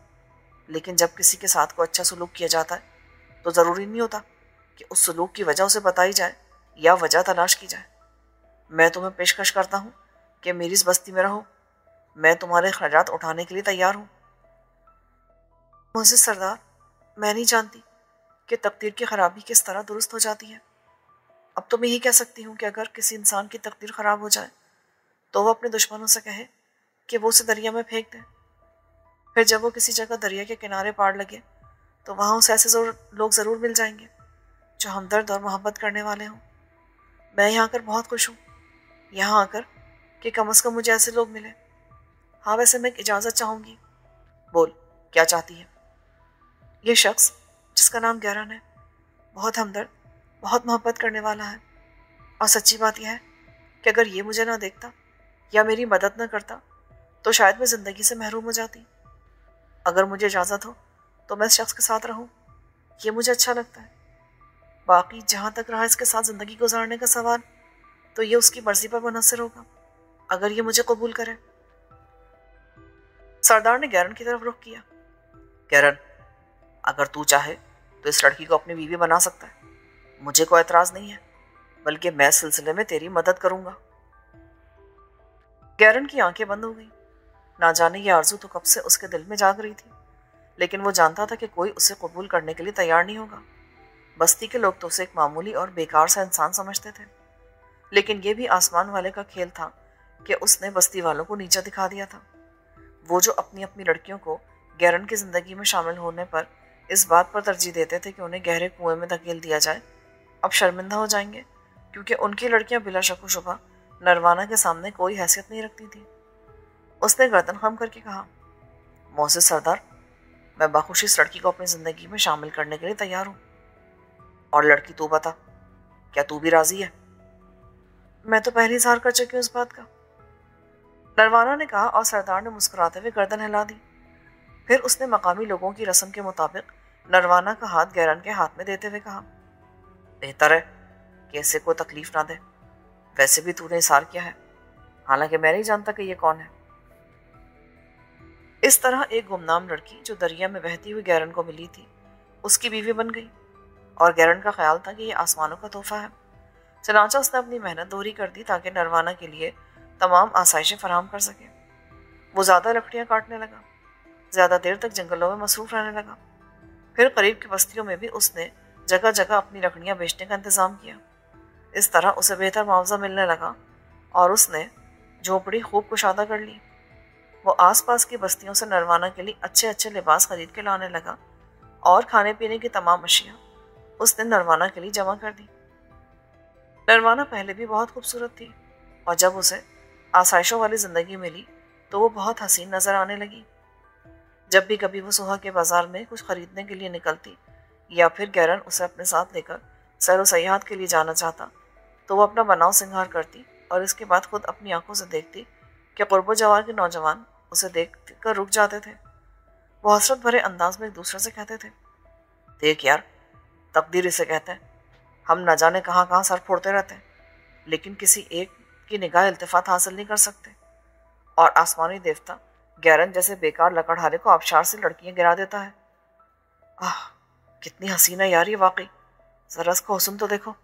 Speaker 1: लेकिन जब किसी के साथ को अच्छा सलूक किया जाता है तो ज़रूरी नहीं होता कि उस सलूक की वजह उसे बताई जाए या वजह तलाश की जाए। मैं तुम्हें पेशकश करता हूँ कि मेरी इस बस्ती में रहो। मैं तुम्हारे खर्चात उठाने के लिए तैयार हूँ। मुझे सरदार, मैं नहीं जानती कि तकदीर की खराबी किस तरह दुरुस्त हो जाती है। अब तो मैं यही कह सकती हूँ कि अगर किसी इंसान की तकदीर खराब हो जाए तो वो अपने दुश्मनों से कहे कि वो उसे दरिया में फेंक दे। फिर जब वो किसी जगह दरिया के किनारे पार लगे तो वहाँ उसे ऐसे लोग ज़रूर मिल जाएंगे जो हमदर्द और मोहब्बत करने वाले हों। मैं यहाँ आकर बहुत खुश हूँ, यहाँ आकर कि कम से कम मुझे ऐसे लोग मिले। हाँ, वैसे मैं इजाज़त चाहूँगी। बोल, क्या चाहती है? ये शख्स जिसका नाम गैरन है बहुत हमदर्द, बहुत मोहब्बत करने वाला है। और सच्ची बात यह है कि अगर ये मुझे ना देखता या मेरी मदद ना करता तो शायद मैं ज़िंदगी से महरूम हो जाती। अगर मुझे इजाज़त हो तो मैं इस शख्स के साथ रहूं, ये मुझे अच्छा लगता है। बाकी जहाँ तक रहा इसके साथ ज़िंदगी गुजारने का सवाल, तो ये उसकी मर्जी पर मुनहसर होगा अगर ये मुझे कबूल करे। सरदार ने गैरन की तरफ रुख किया। गैरन, अगर तू चाहे तो इस लड़की को अपनी बीवी बना सकता है, मुझे कोई एतराज़ नहीं है, बल्कि मैं इस सिलसिले में तेरी मदद करूंगा। गैरन की आंखें बंद हो गई। ना जाने ये आरजू तो कब से उसके दिल में जाग रही थी, लेकिन वो जानता था कि कोई उसे कबूल करने के लिए तैयार नहीं होगा। बस्ती के लोग तो उसे एक मामूली और बेकार सा इंसान समझते थे, लेकिन ये भी आसमान वाले का खेल था कि उसने बस्ती वालों को नीचा दिखा दिया था। वो जो अपनी अपनी लड़कियों को गैरन की जिंदगी में शामिल होने पर इस बात पर तरजीह देते थे कि उन्हें गहरे कुएं में धकेल दिया जाए, अब शर्मिंदा हो जाएंगे, क्योंकि उनकी लड़कियां बिला शक व शुबा नरवाना के सामने कोई हैसियत नहीं रखती थी। उसने गर्दन खम करके कहा, मोहसिस सरदार, मैं बाखुशी इस लड़की को अपनी जिंदगी में शामिल करने के लिए तैयार हूँ। और लड़की तू बता, क्या तू भी राजी है? मैं तो पहले इजहार कर चुकी हूँ इस बात का, नरवाना ने कहा, और सरदार ने मुस्कुराते हुए गर्दन हिला दी। फिर उसने मकामी लोगों की रस्म के मुताबिक नरवाना का हाथ गैरन के हाथ में देते हुए कहा, बेहतर है कि इसे कोई तकलीफ ना दे। वैसे भी तूने इजहार किया है, हालांकि मैं नहीं जानता कि ये कौन है। इस तरह एक गुमनाम लड़की जो दरिया में बहती हुई गैरन को मिली थी उसकी बीवी बन गई, और गैरन का ख्याल था कि यह आसमानों का तोहफा है। चनाचा उसने अपनी मेहनत दोहरी कर दी ताकि नरवाना के लिए तमाम आसाइशें फराहम कर सके। वो ज़्यादा लकड़ियाँ काटने लगा, ज़्यादा देर तक जंगलों में मसरूफ रहने लगा। फिर करीब की बस्तियों में भी उसने जगह जगह अपनी लकड़ियाँ बेचने का इंतज़ाम किया। इस तरह उसे बेहतर मुआवजा मिलने लगा और उसने झोपड़ी खूब कुशादा कर ली। वो आसपास की बस्तियों से नरवाना के लिए अच्छे अच्छे लिबास खरीद के लाने लगा और खाने पीने की तमाम अशिया उसने नरवाना के लिए जमा कर दी। नरवाना पहले भी बहुत खूबसूरत थी, और जब उसे आसाइशों वाली ज़िंदगी मिली तो वो बहुत हसीन नज़र आने लगी। जब भी कभी वो सुहा के बाज़ार में कुछ ख़रीदने के लिए निकलती या फिर गैरन उसे अपने साथ लेकर सैर सयाहत के लिए जाना चाहता तो वो अपना बनाव सिंगार करती और इसके बाद खुद अपनी आंखों से देखती कि कुर्बो जवार के नौजवान उसे देख कर रुक जाते थे। वो हसरत भरे अंदाज में एक दूसरे से कहते थे, देख यार, तकदीर इसे कहते हैं। हम न जाने कहाँ कहाँ सर फोड़ते रहते हैं, लेकिन किसी एक की निगाह इल्तिफात हासिल नहीं कर सकते, और आसमानी देवता गैरन जैसे बेकार लकड़हारे को आबशार से लड़कियां गिरा देता है। आह, कितनी हसीना यार ये वाकई, जरा इसका हुस्न तो देखो।